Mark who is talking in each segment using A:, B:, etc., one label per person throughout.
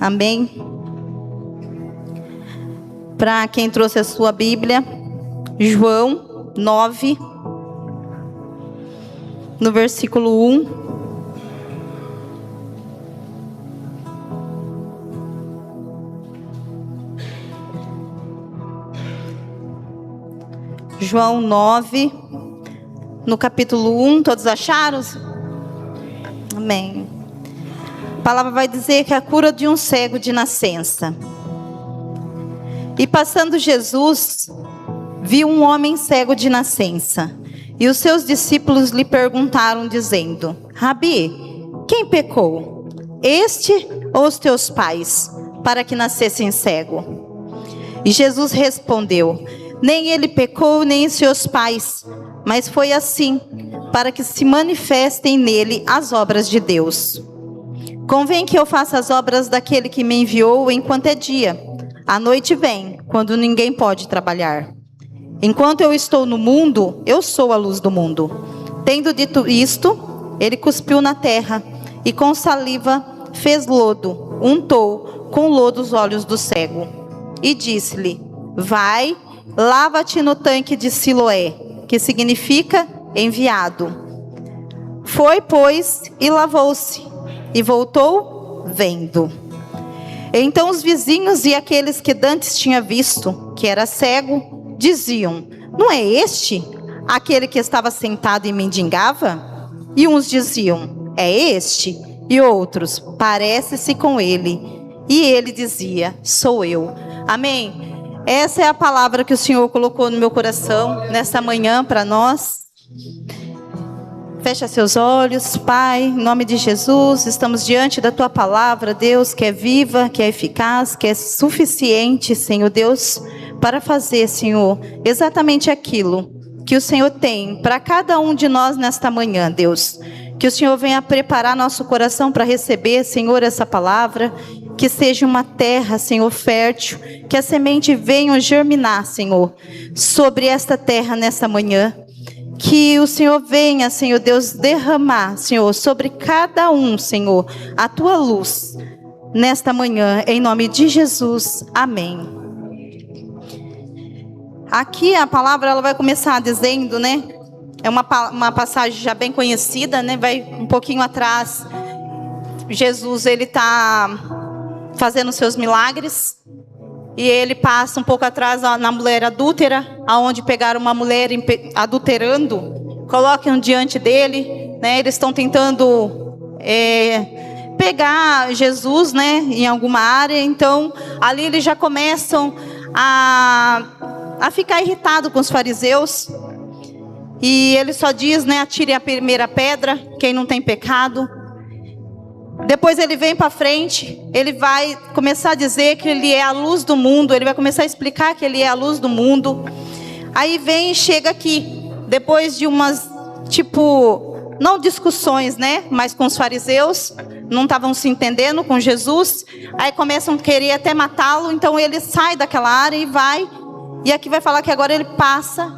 A: Amém? Para quem trouxe a sua Bíblia, João 9, no versículo 1. João 9, no capítulo 1, todos acharam? Amém. A palavra vai dizer que é a cura de um cego de nascença. E passando Jesus, viu um homem cego de nascença. E os seus discípulos lhe perguntaram, dizendo: Rabi, quem pecou? Este ou os teus pais, para que nascessem cego? E Jesus respondeu: Nem ele pecou, nem seus pais, mas foi assim, para que se manifestem nele as obras de Deus. Convém que eu faça as obras daquele que me enviou enquanto é dia. A noite vem, quando ninguém pode trabalhar. Enquanto eu estou no mundo, eu sou a luz do mundo. Tendo dito isto, ele cuspiu na terra, e com saliva fez lodo, untou com lodo os olhos do cego. E disse-lhe: Vai, lava-te no tanque de Siloé, que significa enviado. Foi, pois, e lavou-se, e voltou vendo. Então os vizinhos e aqueles que dantes tinha visto, que era cego, diziam: Não é este aquele que estava sentado e mendigava? E uns diziam: É este. E outros: Parece-se com ele. E ele dizia: Sou eu. Amém. Essa é a palavra que o Senhor colocou no meu coração nesta manhã para nós. Fecha seus olhos, Pai, em nome de Jesus, estamos diante da Tua palavra, Deus, que é viva, que é eficaz, que é suficiente, Senhor Deus, para fazer, Senhor, exatamente aquilo que o Senhor tem para cada um de nós nesta manhã, Deus. Que o Senhor venha preparar nosso coração para receber, Senhor, essa palavra. Que seja uma terra, Senhor, fértil. Que a semente venha germinar, Senhor, sobre esta terra nesta manhã. Que o Senhor venha, Senhor Deus, derramar, Senhor, sobre cada um, Senhor, a Tua luz nesta manhã, em nome de Jesus. Amém. Aqui a palavra ela vai começar dizendo, né? É uma passagem já bem conhecida, né? Vai um pouquinho atrás. Jesus, ele está fazendo seus milagres. E ele passa um pouco atrás na mulher adúltera, aonde pegaram uma mulher adulterando, colocam diante dele, né? Eles estão tentando pegar Jesus, né? Em alguma área. Então, ali eles já começam a ficar irritado com os fariseus. E ele só diz, né? Atire a primeira pedra, quem não tem pecado. Depois ele vem para frente, ele vai começar a dizer que ele é a luz do mundo, ele vai começar a explicar que ele é a luz do mundo. Aí vem e chega aqui, depois de umas, não discussões, né? Mas com os fariseus, não estavam se entendendo com Jesus. Aí começam a querer até matá-lo, então ele sai daquela área e vai. E aqui vai falar que agora ele passa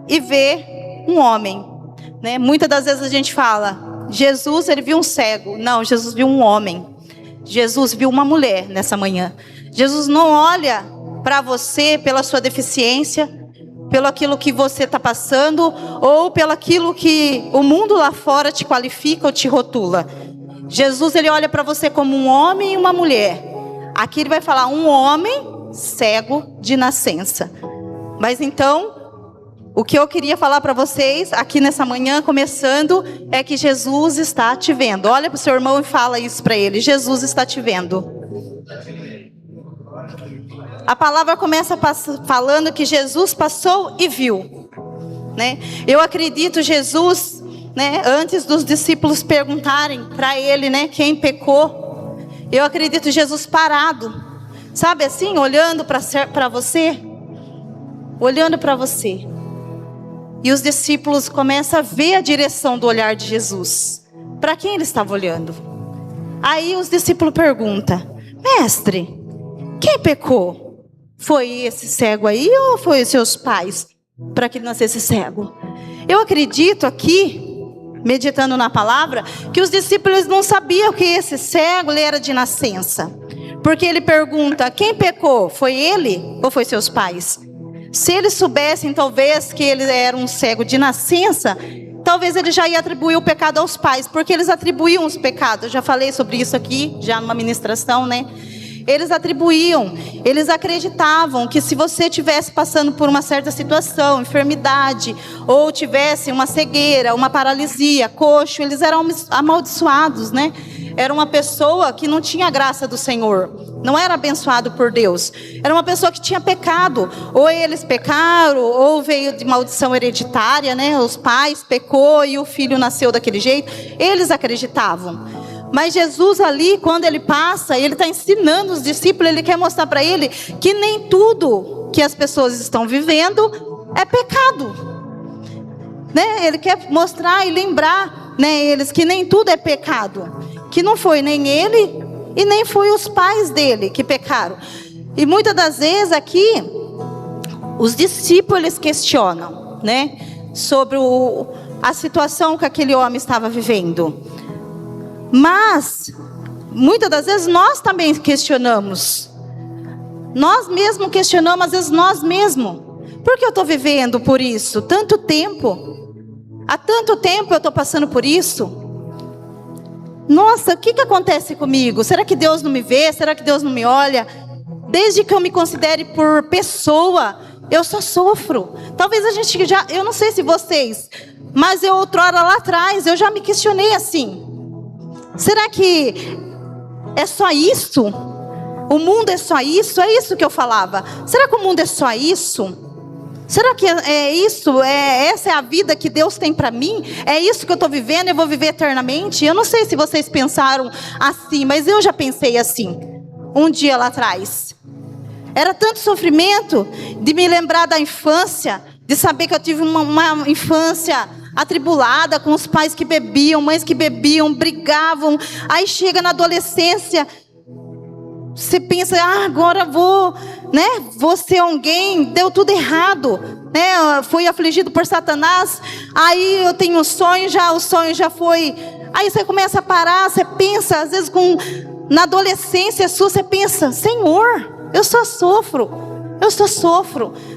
A: e vê um homem, né? Muitas das vezes a gente fala... Jesus, ele viu um cego. Não, Jesus viu um homem. Jesus viu uma mulher nessa manhã. Jesus não olha para você pela sua deficiência, pelo aquilo que você está passando, ou pelo aquilo que o mundo lá fora te qualifica ou te rotula. Jesus, ele olha para você como um homem e uma mulher. Aqui ele vai falar um homem cego de nascença. Mas então... O que eu queria falar para vocês aqui nessa manhã, começando, é que Jesus está te vendo. Olha para o seu irmão e fala isso para ele. Jesus está te vendo. A palavra começa falando que Jesus passou e viu, né? Eu acredito Jesus, né? Antes dos discípulos perguntarem para ele, né? Quem pecou? Eu acredito Jesus parado, sabe assim, olhando para você, olhando para você. E os discípulos começam a ver a direção do olhar de Jesus. Para quem ele estava olhando? Aí os discípulos perguntam: Mestre, quem pecou? Foi esse cego aí ou foi os seus pais? Para que ele nascesse cego? Eu acredito aqui, meditando na palavra, que os discípulos não sabiam que esse cego ele era de nascença. Porque ele pergunta, quem pecou? Foi ele ou foi seus pais? Se eles soubessem, talvez, que ele era um cego de nascença, talvez ele já ia atribuir o pecado aos pais, porque eles atribuíam os pecados. Eu já falei sobre isso aqui, já numa ministração, né? Eles atribuíam, eles acreditavam que se você estivesse passando por uma certa situação, enfermidade, ou tivesse uma cegueira, uma paralisia, coxo, eles eram amaldiçoados, né? Era uma pessoa que não tinha a graça do Senhor, não era abençoado por Deus. Era uma pessoa que tinha pecado, ou eles pecaram, ou veio de maldição hereditária, né? Os pais pecou e o filho nasceu daquele jeito. Eles acreditavam. Mas Jesus ali, quando ele passa, ele está ensinando os discípulos, ele quer mostrar para ele que nem tudo que as pessoas estão vivendo é pecado, né? Ele quer mostrar e lembrar, né, eles que nem tudo é pecado, que não foi nem ele e nem foi os pais dele que pecaram. E muitas das vezes aqui os discípulos eles questionam, né, sobre a situação que aquele homem estava vivendo. Mas, muitas das vezes, nós também questionamos. Nós mesmos questionamos, às vezes, nós mesmos. Por que eu estou vivendo por isso? Tanto tempo. Há tanto tempo eu estou passando por isso. Nossa, o que acontece comigo? Será que Deus não me vê? Será que Deus não me olha? Desde que eu me considere por pessoa, eu só sofro. Talvez a gente já... Eu não sei se vocês... Mas eu outrora lá atrás, eu já me questionei assim. Será que é só isso? O mundo é só isso? É isso que eu falava. Será que o mundo é só isso? Será que é isso? Essa é a vida que Deus tem para mim? É isso que eu estou vivendo e eu vou viver eternamente? Eu não sei se vocês pensaram assim, mas eu já pensei assim, um dia lá atrás. Era tanto sofrimento de me lembrar da infância, de saber que eu tive uma infância atribulada, com os pais que bebiam, mães que bebiam, brigavam. Aí chega na adolescência, você pensa, agora vou ser alguém, deu tudo errado, né? Fui afligido por Satanás. Aí eu tenho um sonho, o sonho já foi. Aí você começa a parar, você pensa, às vezes na adolescência sua, você pensa, Senhor, eu só sofro.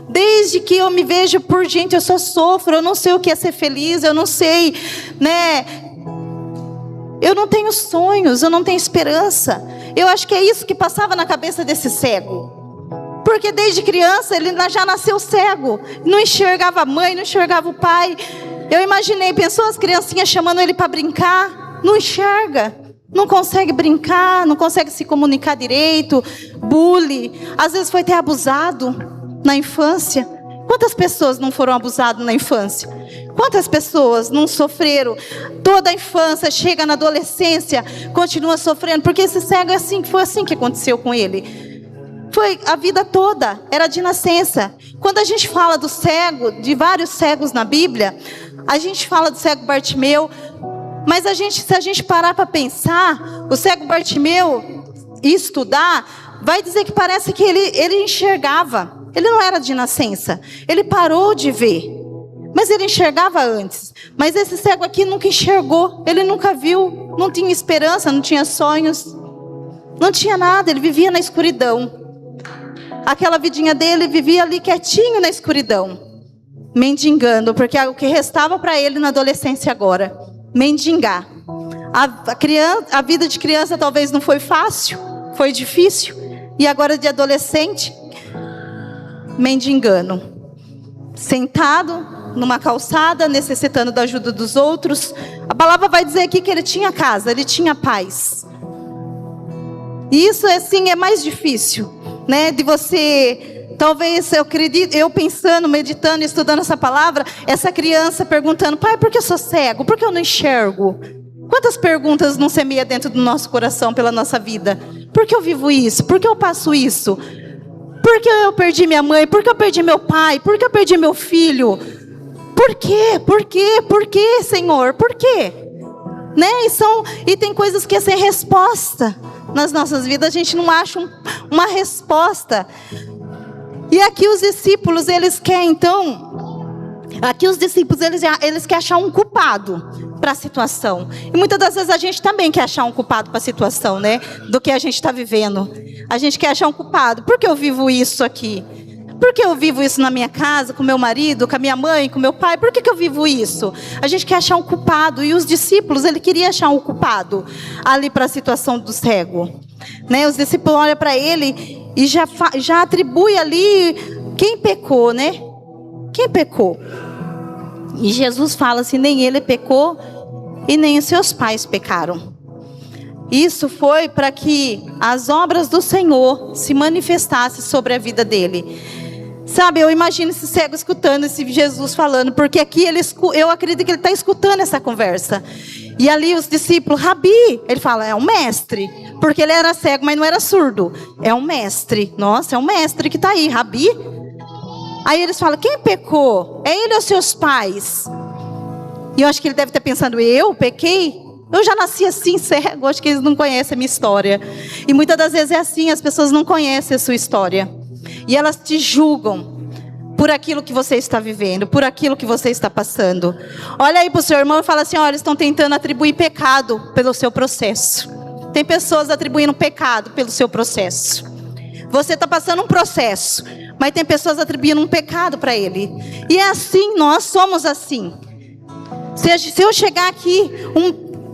A: Desde que eu me vejo por gente, eu só sofro. Eu não sei o que é ser feliz, eu não sei, né? Eu não tenho sonhos, eu não tenho esperança. Eu acho que é isso que passava na cabeça desse cego. Porque desde criança ele já nasceu cego. Não enxergava a mãe, não enxergava o pai. Eu imaginei, pensou as criancinhas chamando ele para brincar. Não enxerga. Não consegue brincar, não consegue se comunicar direito, bullying. Às vezes foi até abusado na infância. Quantas pessoas não foram abusadas na infância? Quantas pessoas não sofreram? Toda a infância, chega na adolescência, continua sofrendo. Porque esse cego foi assim que aconteceu com ele. Foi a vida toda, era de nascença. Quando a gente fala do cego, de vários cegos na Bíblia, a gente fala do cego Bartimeu. Mas se a gente parar para pensar, o cego Bartimeu e estudar, vai dizer que parece que ele enxergava. Ele não era de nascença. Ele parou de ver. Mas ele enxergava antes. Mas esse cego aqui nunca enxergou. Ele nunca viu. Não tinha esperança, não tinha sonhos. Não tinha nada. Ele vivia na escuridão. Aquela vidinha dele vivia ali quietinho na escuridão. Mendigando. Porque é o que restava para ele na adolescência agora. Mendigar. A vida de criança talvez não foi fácil, foi difícil. E agora de adolescente, mendigando. Sentado numa calçada, necessitando da ajuda dos outros. A palavra vai dizer aqui que ele tinha casa, ele tinha paz. E isso assim é mais difícil, né? De você... Talvez, eu acredito, eu pensando, meditando, estudando essa palavra, essa criança perguntando, pai, por que eu sou cego? Por que eu não enxergo? Quantas perguntas não semeia dentro do nosso coração pela nossa vida? Por que eu vivo isso? Por que eu passo isso? Por que eu perdi minha mãe? Por que eu perdi meu pai? Por que eu perdi meu filho? Por quê? Por quê? Por quê, Senhor? Por quê? Né? E tem coisas que é sem resposta nas nossas vidas. A gente não acha uma resposta. E aqui os discípulos, eles querem então Aqui os discípulos, eles querem achar um culpado para a situação. E muitas das vezes a gente também quer achar um culpado para a situação, né? Do que a gente está vivendo. A gente quer achar um culpado. Por que eu vivo isso aqui? Por que eu vivo isso na minha casa, com meu marido, com a minha mãe, com meu pai? Por que eu vivo isso? A gente quer achar um culpado. E os discípulos, ele queria achar um culpado ali para a situação do cego. Né? Os discípulos olham para ele e já atribui ali quem pecou, né? Quem pecou? E Jesus fala assim, nem ele pecou e nem os seus pais pecaram. Isso foi para que as obras do Senhor se manifestassem sobre a vida dele. Sabe, eu imagino esse cego escutando esse Jesus falando, porque aqui eu acredito que ele está escutando essa conversa. E ali os discípulos, Rabi, ele fala, é um mestre, porque ele era cego, mas não era surdo. É um mestre, nossa, é um mestre que está aí, Rabi. Aí eles falam, quem pecou? É ele ou seus pais? E eu acho que ele deve estar pensando, eu pequei? Eu já nasci assim, cego, acho que eles não conhecem a minha história. E muitas das vezes é assim, as pessoas não conhecem a sua história. E elas te julgam por aquilo que você está vivendo, por aquilo que você está passando. Olha aí para o seu irmão e fala assim, olha, eles estão tentando atribuir pecado pelo seu processo. Tem pessoas atribuindo pecado pelo seu processo. Você está passando um processo, mas tem pessoas atribuindo um pecado para ele. E é assim, nós somos assim. Se eu chegar aqui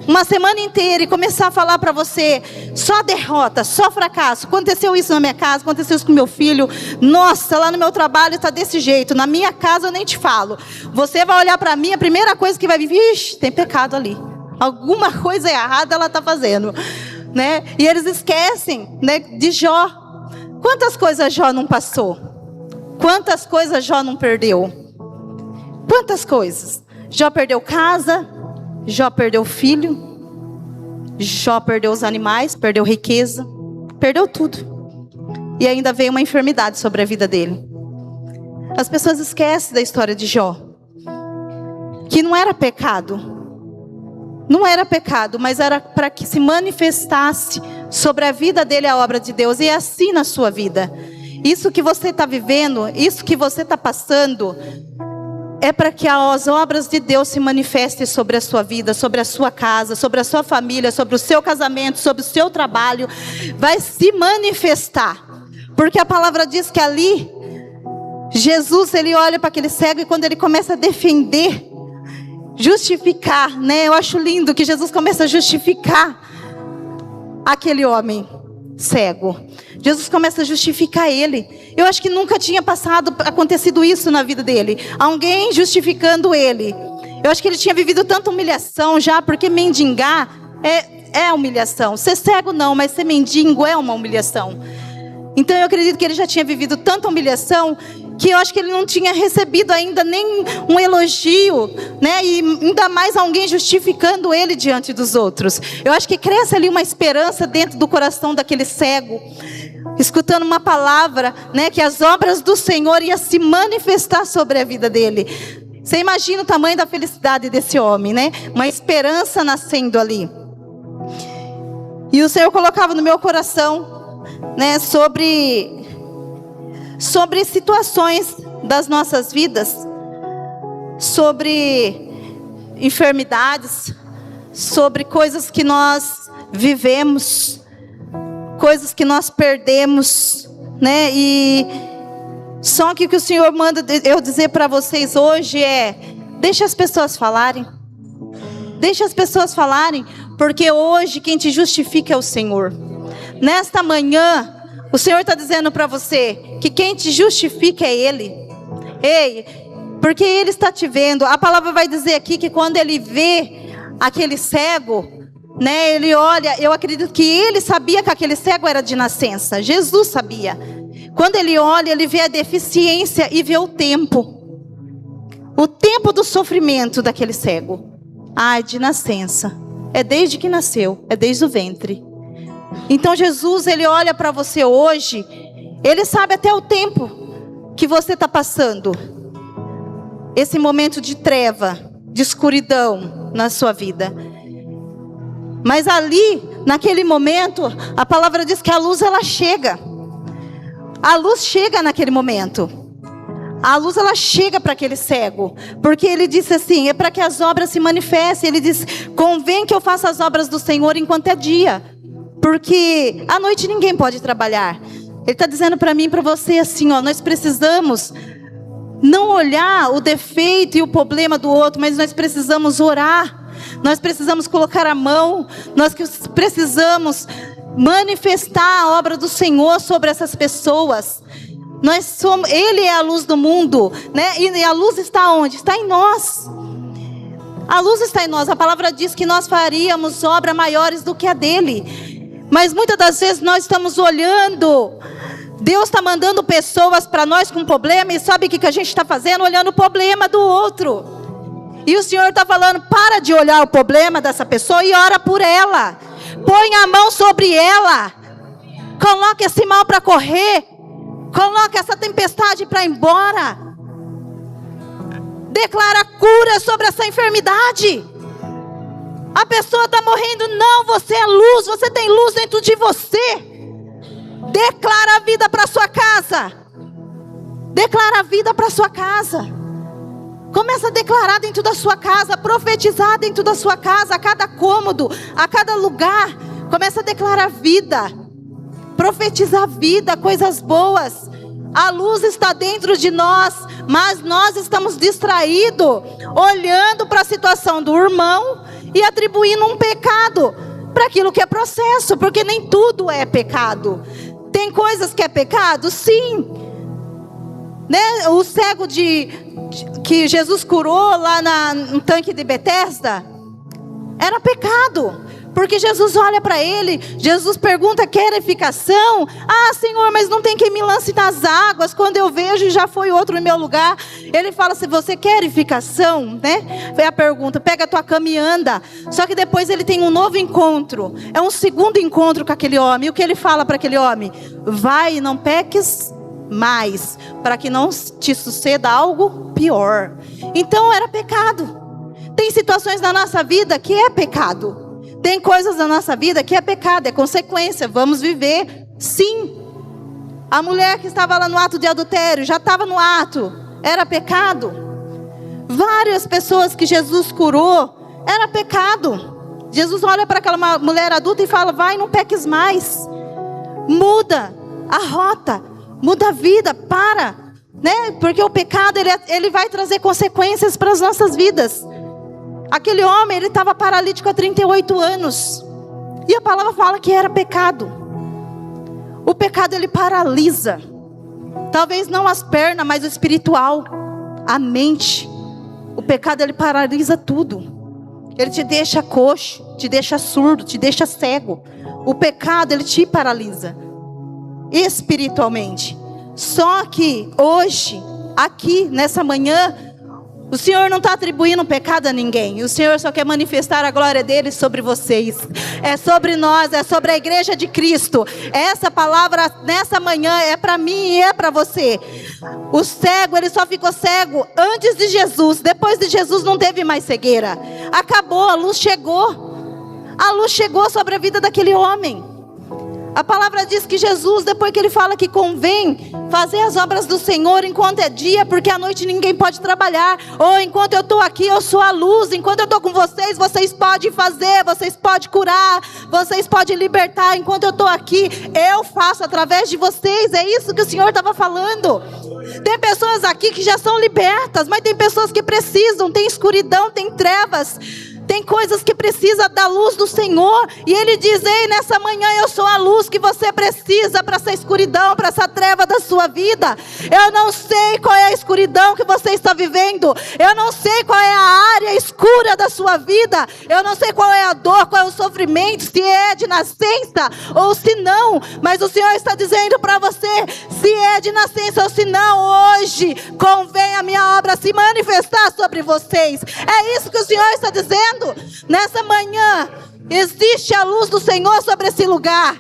A: uma semana inteira e começar a falar para você só derrota, só fracasso, aconteceu isso na minha casa, aconteceu isso com meu filho, nossa, lá no meu trabalho está desse jeito, na minha casa eu nem te falo. Você vai olhar para mim, a primeira coisa que vai vir, ixi, tem pecado ali, alguma coisa errada ela está fazendo, né? E eles esquecem, né, de Jó. Quantas coisas Jó não passou? Quantas coisas Jó não perdeu? Quantas coisas? Jó perdeu casa, Jó perdeu filho, Jó perdeu os animais, perdeu riqueza, perdeu tudo. E ainda veio uma enfermidade sobre a vida dele. As pessoas esquecem da história de Jó. Que não era pecado. Não era pecado, mas era para que se manifestasse sobre a vida dele a obra de Deus. E é assim na sua vida. Isso que você está vivendo, isso que você está passando, é para que as obras de Deus se manifestem sobre a sua vida, sobre a sua casa, sobre a sua família, sobre o seu casamento, sobre o seu trabalho. Vai se manifestar. Porque a palavra diz que ali, Jesus, ele olha para aquele cego e quando ele começa a defender, justificar, né? Eu acho lindo que Jesus começa a justificar aquele homem cego. Jesus começa a justificar ele. Eu acho que nunca tinha acontecido isso na vida dele. Alguém justificando ele. Eu acho que ele tinha vivido tanta humilhação já, porque mendigar é humilhação. Ser cego não, mas ser mendigo é uma humilhação. Então eu acredito que ele já tinha vivido tanta humilhação que eu acho que ele não tinha recebido ainda nem um elogio, né? E ainda mais alguém justificando ele diante dos outros. Eu acho que cresce ali uma esperança dentro do coração daquele cego, escutando uma palavra, né? Que as obras do Senhor iam se manifestar sobre a vida dele. Você imagina o tamanho da felicidade desse homem, né? Uma esperança nascendo ali. E o Senhor colocava no meu coração, né? Sobre situações das nossas vidas, sobre enfermidades, sobre coisas que nós vivemos, coisas que nós perdemos, né? E só que o que o Senhor manda eu dizer para vocês hoje é: deixa as pessoas falarem. Deixa as pessoas falarem, porque hoje quem te justifica é o Senhor. Nesta manhã, o Senhor está dizendo para você que quem te justifica é Ele. Ei, porque Ele está te vendo. A palavra vai dizer aqui que quando Ele vê aquele cego, né, Ele olha, eu acredito que Ele sabia que aquele cego era de nascença. Jesus sabia. Quando Ele olha, Ele vê a deficiência e vê o tempo do sofrimento daquele cego. Ai, de nascença. É desde que nasceu, é desde o ventre. Então Jesus, Ele olha para você hoje, Ele sabe até o tempo que você está passando. Esse momento de treva, de escuridão na sua vida. Mas ali, naquele momento, a palavra diz que a luz ela chega. A luz chega naquele momento. A luz, ela chega para aquele cego, porque ele disse assim, é para que as obras se manifestem. Ele disse, convém que eu faça as obras do Senhor enquanto é dia, porque à noite ninguém pode trabalhar. Ele está dizendo para mim e para você assim, ó, nós precisamos não olhar o defeito e o problema do outro, mas nós precisamos orar, nós precisamos colocar a mão, nós precisamos manifestar a obra do Senhor sobre essas pessoas. Ele é a luz do mundo, né? E a luz está onde? Está em nós. A luz está em nós. A palavra diz que nós faríamos obras maiores do que a dele. Mas muitas das vezes nós estamos olhando, Deus está mandando pessoas para nós com problema, e sabe o que a gente está fazendo? Olhando o problema do outro. E o Senhor está falando, para de olhar o problema dessa pessoa e ora por ela. Põe a mão sobre ela. Coloque esse mal para correr. Coloque essa tempestade para ir embora. Declara cura sobre essa enfermidade. A pessoa está morrendo. Não, você é luz. Você tem luz dentro de você. Declara a vida para sua casa. Declara a vida para sua casa. Começa a declarar dentro da sua casa. Profetizar dentro da sua casa. A cada cômodo, a cada lugar. Começa a declarar vida. Profetizar vida, coisas boas. A luz está dentro de nós, mas nós estamos distraídos, olhando para a situação do irmão e atribuindo um pecado para aquilo que é processo, porque nem tudo é pecado. Tem coisas que é pecado? Sim. Né? O cego que Jesus curou lá no tanque de Betesda era pecado. Porque Jesus olha para ele, Jesus pergunta, quer edificação? Ah, Senhor, mas não tem quem me lance nas águas, quando eu vejo já foi outro no meu lugar. Ele fala, se você quer edificação, né? Foi a pergunta, pega a tua cama e anda. Só que depois ele tem um novo encontro, é um segundo encontro com aquele homem. E o que ele fala para aquele homem? Vai e não peques mais, para que não te suceda algo pior. Então era pecado. Tem situações na nossa vida que é pecado. Tem coisas na nossa vida que é pecado, é consequência, vamos viver, sim. A mulher que estava lá no ato de adultério, já estava no ato, era pecado. Várias pessoas que Jesus curou, era pecado. Jesus olha para aquela mulher adulta e fala, vai, não peques mais. Muda a rota, muda a vida, para. Né? Porque o pecado, ele vai trazer consequências para as nossas vidas. Aquele homem, ele estava paralítico há 38 anos. E a palavra fala que era pecado. O pecado, ele paralisa. Talvez não as pernas, mas o espiritual. A mente. O pecado, ele paralisa tudo. Ele te deixa coxo, te deixa surdo, te deixa cego. O pecado, ele te paralisa. Espiritualmente. Só que hoje, aqui, nessa manhã, o Senhor não está atribuindo pecado a ninguém. O Senhor só quer manifestar a glória dele sobre vocês. É sobre nós, é sobre a igreja de Cristo. Essa palavra nessa manhã é para mim e é para você. O cego, ele só ficou cego antes de Jesus. Depois de Jesus não teve mais cegueira. Acabou, a luz chegou. A luz chegou sobre a vida daquele homem. A palavra diz que Jesus, depois que ele fala que convém fazer as obras do Senhor enquanto é dia, porque à noite ninguém pode trabalhar. Ou enquanto eu estou aqui, eu sou a luz. Enquanto eu estou com vocês, vocês podem fazer, vocês podem curar, vocês podem libertar. Enquanto eu estou aqui, eu faço através de vocês. É isso que o Senhor estava falando. Tem pessoas aqui que já são libertas, mas tem pessoas que precisam, tem escuridão, tem trevas. Tem coisas que precisa da luz do Senhor. E Ele diz, ei, nessa manhã eu sou a luz que você precisa para essa escuridão, para essa treva da sua vida. Eu não sei qual é a escuridão que você está vivendo. Eu não sei qual é a área escura da sua vida. Eu não sei qual é a dor, qual é o sofrimento, se é de nascença ou se não. Mas o Senhor está dizendo para você, se é de nascença ou se não, hoje convém a minha obra se manifestar sobre vocês. É isso que o Senhor está dizendo. Nessa manhã existe a luz do Senhor sobre esse lugar,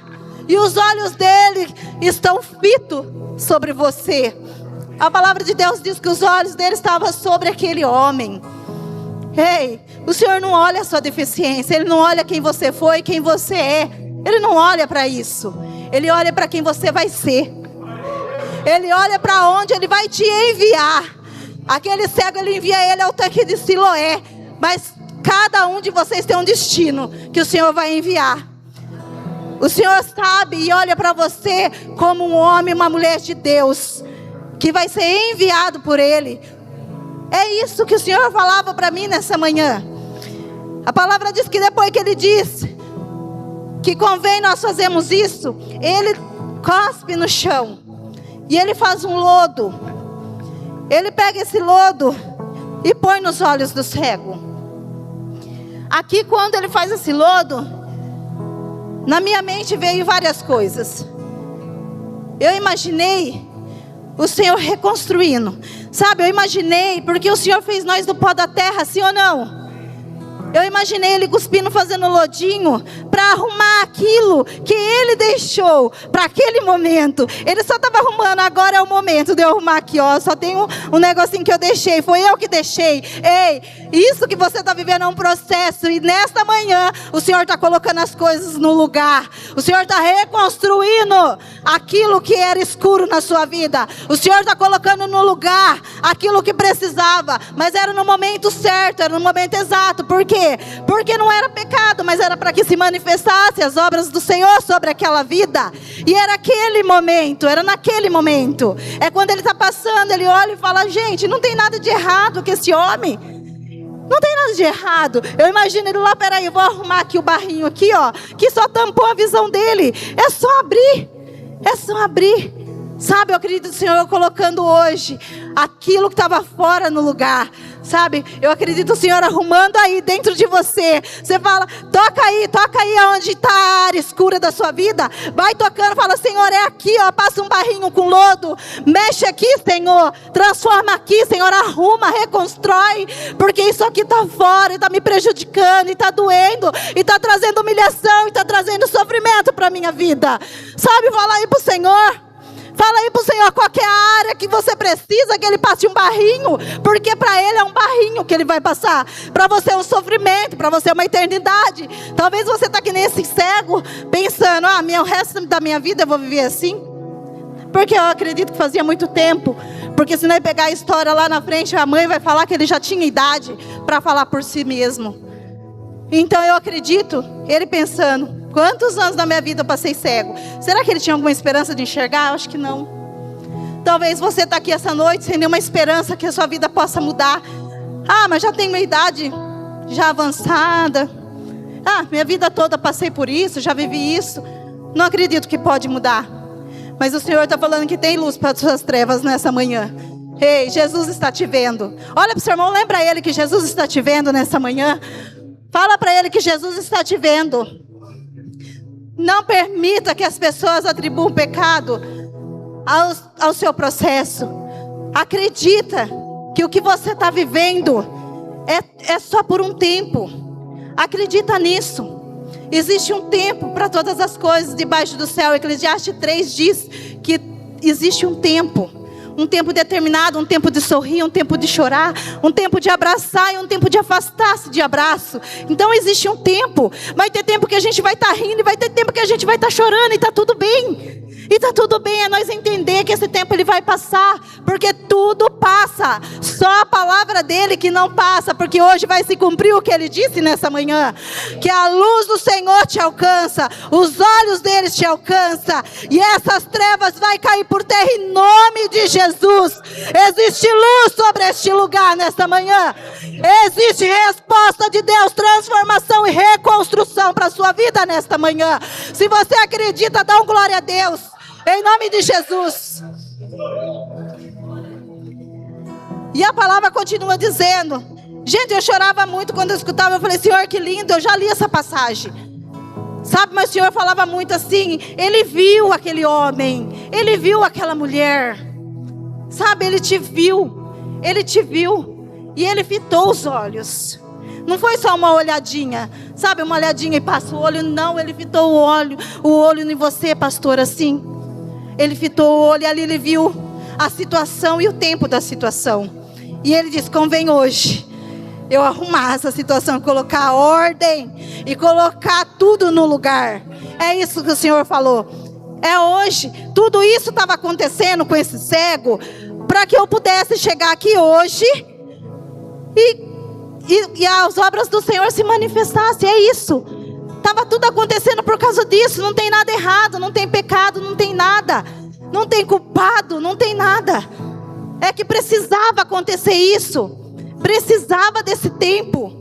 A: e os olhos dele estão fitos sobre você. A palavra de Deus diz que os olhos dele estavam sobre aquele homem. Ei, o Senhor não olha a sua deficiência, Ele não olha quem você foi, quem você é. Ele não olha para isso. Ele olha para quem você vai ser. Ele olha para onde Ele vai te enviar. Aquele cego, Ele envia ele ao tanque de Siloé. Mas cada um de vocês tem um destino que o Senhor vai enviar. O Senhor sabe e olha para você como um homem, uma mulher de Deus, que vai ser enviado por Ele. É isso que o Senhor falava para mim nessa manhã. A palavra diz que depois que Ele diz que convém nós fazermos isso, Ele cospe no chão e Ele faz um lodo. Ele pega esse lodo e põe nos olhos do cego. Aqui, quando Ele faz esse lodo, na minha mente veio várias coisas. Eu imaginei o Senhor reconstruindo. Sabe, eu imaginei, porque o Senhor fez nós do pó da terra, sim ou não? Eu imaginei Ele cuspindo, fazendo lodinho, para arrumar aquilo que Ele deixou para aquele momento. Ele só estava arrumando, agora é o momento de eu arrumar aqui, ó. Só tem um negocinho que eu deixei, foi eu que deixei. Ei, isso que você está vivendo é um processo, e nesta manhã o Senhor está colocando as coisas no lugar. O Senhor está reconstruindo aquilo que era escuro na sua vida. O Senhor está colocando no lugar aquilo que precisava, mas era no momento certo, era no momento exato. Por quê? Porque não era pecado, mas era para que se manifestasse as obras do Senhor sobre aquela vida. E era aquele momento, era naquele momento. É quando Ele está passando, Ele olha e fala: gente, não tem nada de errado com esse homem. Não tem nada de errado. Eu imagino Ele lá, peraí, eu vou arrumar aqui o barrinho aqui, ó, que só tampou a visão dele. É só abrir. É só abrir. Sabe, eu acredito no Senhor colocando hoje aquilo que estava fora no lugar. Sabe, eu acredito o Senhor arrumando aí dentro de você. Você fala, toca aí onde está a área escura da sua vida. Vai tocando, fala: Senhor, é aqui, ó, passa um barrinho com lodo. Mexe aqui, Senhor. Transforma aqui, Senhor, arruma, reconstrói. Porque isso aqui está fora e está me prejudicando, e está doendo, e está trazendo humilhação, e está trazendo sofrimento para a minha vida. Sabe, fala aí para o Senhor. Fala aí para o Senhor qual que é a área que você precisa que Ele passe um barrinho. Porque para Ele é um barrinho que Ele vai passar. Para você é um sofrimento, para você é uma eternidade. Talvez você está aqui nesse cego, pensando: o resto da minha vida eu vou viver assim. Porque eu acredito que fazia muito tempo. Porque se nós pegar a história lá na frente, a mãe vai falar que ele já tinha idade para falar por si mesmo. Então eu acredito, ele pensando: quantos anos da minha vida eu passei cego? Será que ele tinha alguma esperança de enxergar? Eu acho que não. Talvez você está aqui essa noite sem nenhuma esperança que a sua vida possa mudar. Mas já tenho uma idade já avançada. Minha vida toda passei por isso, já vivi isso. Não acredito que pode mudar. Mas o Senhor está falando que tem luz para as suas trevas nessa manhã. Ei, Jesus está te vendo. Olha para o seu irmão, lembra ele que Jesus está te vendo nessa manhã. Fala para ele que Jesus está te vendo. Não permita que as pessoas atribuam pecado ao seu processo. Acredita que o que você está vivendo é só por um tempo. Acredita nisso. Existe um tempo para todas as coisas debaixo do céu. Eclesiastes 3 diz que existe um tempo. Um tempo determinado, um tempo de sorrir, um tempo de chorar, um tempo de abraçar e um tempo de afastar-se de abraço. Então existe um tempo. Vai ter tempo que a gente vai estar rindo e vai ter tempo que a gente vai estar chorando, e está tudo bem. E está tudo bem, é nós entender que esse tempo ele vai passar, porque tudo passa. Só a palavra dele que não passa, porque hoje vai se cumprir o que ele disse nessa manhã, que a luz do Senhor te alcança, os olhos deles te alcançam, e essas trevas vai cair por terra em nome de Jesus. Existe luz sobre este lugar nesta manhã. Existe resposta de Deus, transformação e reconstrução para a sua vida nesta manhã. Se você acredita, dá um glória a Deus. Em nome de Jesus. E a palavra continua dizendo. Gente, eu chorava muito quando eu escutava. Eu falei: Senhor, que lindo, eu já li essa passagem. Sabe, mas o Senhor falava muito assim. Ele viu aquele homem. Ele viu aquela mulher. Sabe, Ele te viu. Ele te viu. E Ele fitou os olhos. Não foi só uma olhadinha. Sabe, uma olhadinha e passa o olho. Não, Ele fitou o olho em você, pastor, assim. Ele fitou o olho e ali Ele viu a situação e o tempo da situação. E Ele disse: convém hoje eu arrumar essa situação, colocar ordem e colocar tudo no lugar. É isso que o Senhor falou. É hoje. Tudo isso estava acontecendo com esse cego para que eu pudesse chegar aqui hoje e as obras do Senhor se manifestassem. É isso. Estava tudo acontecendo por causa disso. Não tem nada errado, não tem pecado, não tem nada. Não tem culpado, não tem nada. É que precisava acontecer isso. Precisava desse tempo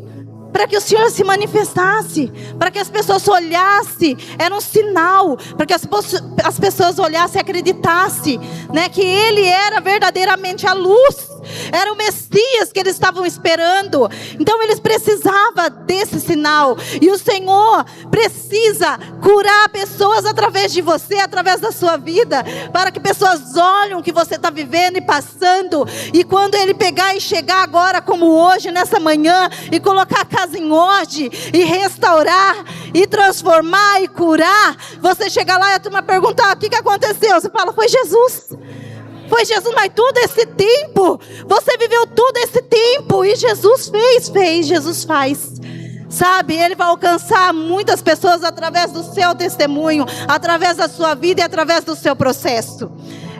A: para que o Senhor se manifestasse, para que as pessoas olhassem, era um sinal, para que as pessoas olhassem e acreditassem, né, que Ele era verdadeiramente a luz, era o Messias que eles estavam esperando. Então eles precisavam desse sinal, e o Senhor precisa curar pessoas através de você, através da sua vida, para que pessoas olhem o que você está vivendo e passando, e quando Ele pegar e chegar agora como hoje, nessa manhã, e colocar a casa em ordem, e restaurar, e transformar, e curar, você chega lá e a turma pergunta: o que aconteceu? Você fala: foi Jesus. Foi Jesus. Mas todo esse tempo, você viveu todo esse tempo, e Jesus fez, Jesus faz. Sabe, Ele vai alcançar muitas pessoas através do seu testemunho, através da sua vida e através do seu processo.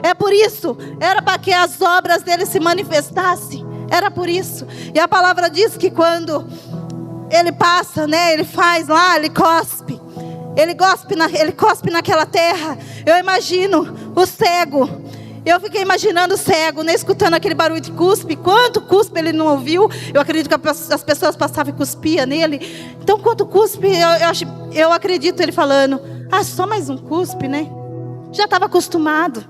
A: É por isso, era para que as obras dele se manifestassem. Era por isso. E a palavra diz que quando ele passa, né, ele faz lá, ele cospe. Ele cospe naquela terra. Eu imagino o cego. Eu fiquei imaginando o cego, né, escutando aquele barulho de cuspe. Quanto cuspe ele não ouviu? Eu acredito que as pessoas passavam e cuspiam nele. Então, quanto cuspe, eu acredito ele falando: só mais um cuspe, né? Já estava acostumado,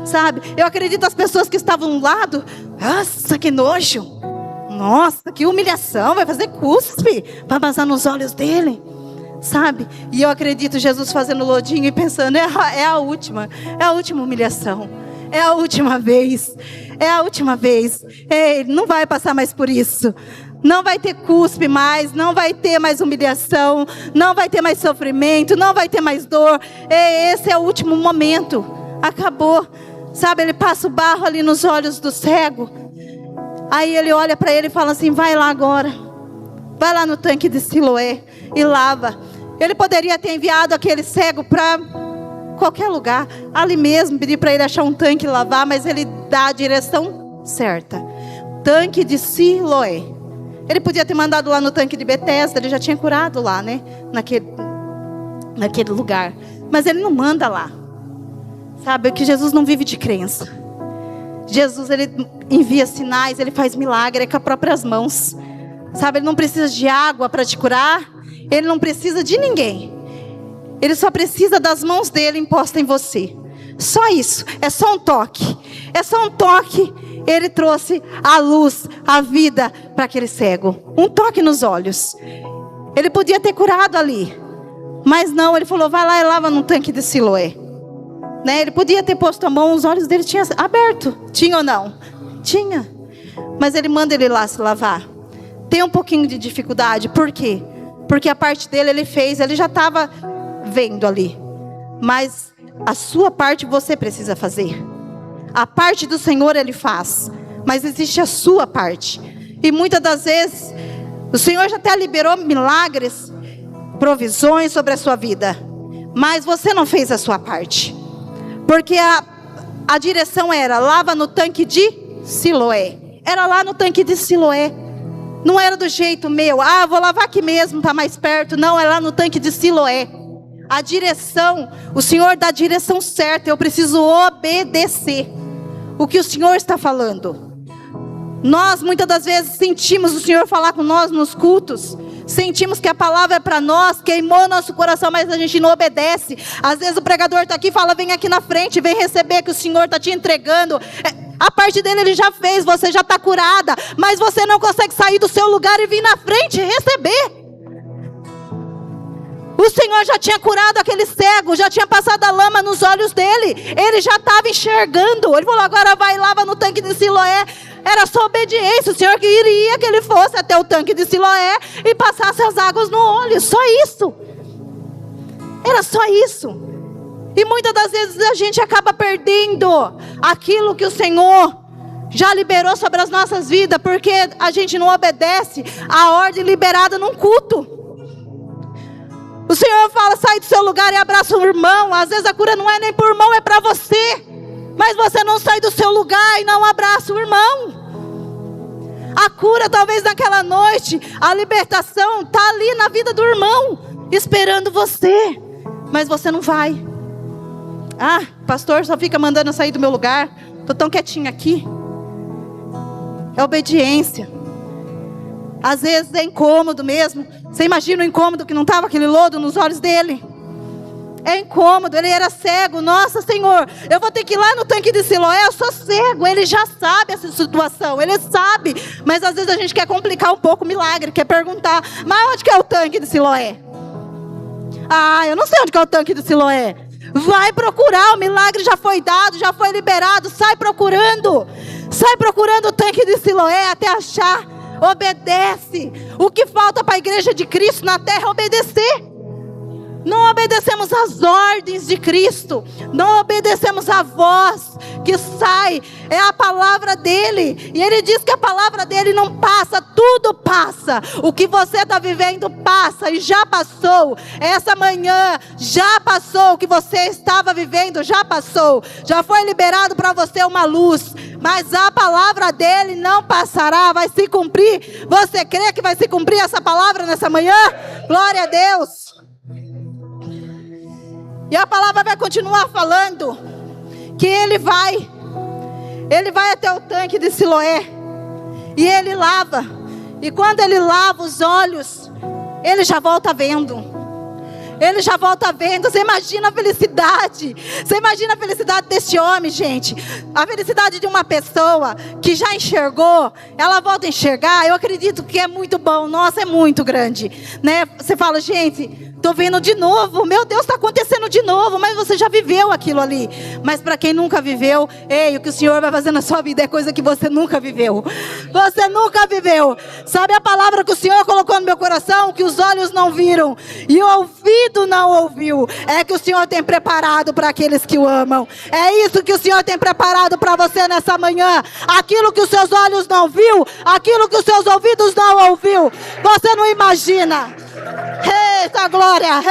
A: sabe? Eu acredito as pessoas que estavam ao lado: nossa, que nojo! Nossa, que humilhação! Vai fazer cuspe para passar nos olhos dele, sabe? E eu acredito Jesus fazendo lodinho e pensando: é a última humilhação. É a última vez. É a última vez. Ele não vai passar mais por isso. Não vai ter cuspe mais. Não vai ter mais humilhação. Não vai ter mais sofrimento. Não vai ter mais dor. Esse é o último momento. Acabou. Sabe, ele passa o barro ali nos olhos do cego. Aí ele olha para ele e fala assim: vai lá agora. Vai lá no tanque de Siloé e lava. Ele poderia ter enviado aquele cego para qualquer lugar, ali mesmo, pedir para ele achar um tanque e lavar, mas ele dá a direção certa. Tanque de Siloé. Ele podia ter mandado lá no tanque de Betesda, ele já tinha curado lá, né? Naquele lugar. Mas ele não manda lá. Sabe, que Jesus não vive de crença. Jesus, ele envia sinais, ele faz milagre, é com as próprias mãos. Sabe, ele não precisa de água para te curar, ele não precisa de ninguém. Ele só precisa das mãos dele impostas em você. Só isso. É só um toque. É só um toque. Ele trouxe a luz, a vida para aquele cego. Um toque nos olhos. Ele podia ter curado ali. Mas não, ele falou: vai lá e lava no tanque de Siloé. Né? Ele podia ter posto a mão, os olhos dele tinham aberto. Tinha ou não? Tinha. Mas ele manda ele lá se lavar. Tem um pouquinho de dificuldade. Por quê? Porque a parte dele ele fez, ele já estava vendo ali, mas a sua parte você precisa fazer. A parte do Senhor ele faz, mas existe a sua parte. E muitas das vezes o Senhor já até liberou milagres, provisões sobre a sua vida, mas você não fez a sua parte, porque a direção era: lava no tanque de Siloé. Era lá no tanque de Siloé. Não era do jeito meu: vou lavar aqui mesmo, está mais perto. Não, é lá no tanque de Siloé. A direção, o Senhor dá a direção certa. Eu preciso obedecer o que o Senhor está falando. Nós muitas das vezes sentimos o Senhor falar com nós nos cultos. Sentimos que a palavra é para nós, queimou nosso coração, mas a gente não obedece. Às vezes o pregador está aqui e fala: vem aqui na frente, vem receber que o Senhor está te entregando. A parte dele ele já fez, você já está curada, mas você não consegue sair do seu lugar e vir na frente e receber. O Senhor já tinha curado aquele cego, já tinha passado a lama nos olhos dele, ele já estava enxergando. Ele falou: agora vai e lava no tanque de Siloé. Era só obediência. O Senhor queria que ele fosse até o tanque de Siloé e passasse as águas no olho. Só isso. Era só isso. E muitas das vezes a gente acaba perdendo aquilo que o Senhor já liberou sobre as nossas vidas, porque a gente não obedece a ordem liberada num culto. O O Senhor fala, sai do seu lugar e abraça o irmão. Às vezes a cura não é nem para o irmão, é para você. Mas você não sai do seu lugar e não abraça o irmão. A cura talvez naquela noite, a libertação está ali na vida do irmão, esperando você. Mas você não vai. Ah, pastor só fica mandando eu sair do meu lugar. Estou tão quietinho aqui. É obediência. Às vezes é incômodo mesmo. Você imagina o incômodo que não estava aquele lodo nos olhos dele? É incômodo, ele era cego. Nossa, Senhor, eu vou ter que ir lá no tanque de Siloé, eu sou cego. Ele já sabe essa situação, ele sabe. Mas às vezes a gente quer complicar um pouco o milagre, quer perguntar, mas onde que é o tanque de Siloé? Ah, eu não sei onde que é o tanque de Siloé. Vai procurar, o milagre já foi dado, já foi liberado. Sai procurando o tanque de Siloé até achar. Obedece. O que falta para a igreja de Cristo na terra é obedecer. Não obedecemos às ordens de Cristo, não obedecemos à voz que sai, é a palavra dele, e ele diz que a palavra dele não passa, tudo passa. O que você está vivendo passa e já passou. Essa manhã já passou, o que você estava vivendo já passou, já foi liberado para você uma luz, mas a palavra dele não passará, vai se cumprir. Você crê que vai se cumprir essa palavra nessa manhã? Glória a Deus. E a palavra vai continuar falando que ele vai até o tanque de Siloé e ele lava. E quando ele lava os olhos, ele já volta vendo. Ele já volta vendo. Você imagina a felicidade. Você imagina a felicidade desse homem, gente. A felicidade de uma pessoa que já enxergou, ela volta a enxergar. Eu acredito que é muito bom. Nossa, é muito grande, né? Você fala, gente, estou vendo de novo. Meu Deus, está acontecendo de novo. Mas você já viveu aquilo ali. Mas para quem nunca viveu, ei, o que o Senhor vai fazer na sua vida é coisa que você nunca viveu. Você nunca viveu. Sabe a palavra que o Senhor colocou no meu coração? Que os olhos não viram e o ouvido não ouviu. É que o Senhor tem preparado para aqueles que o amam. É isso que o Senhor tem preparado para você nessa manhã. Aquilo que os seus olhos não viu, aquilo que os seus ouvidos não ouviu, você não imagina. Eita glória!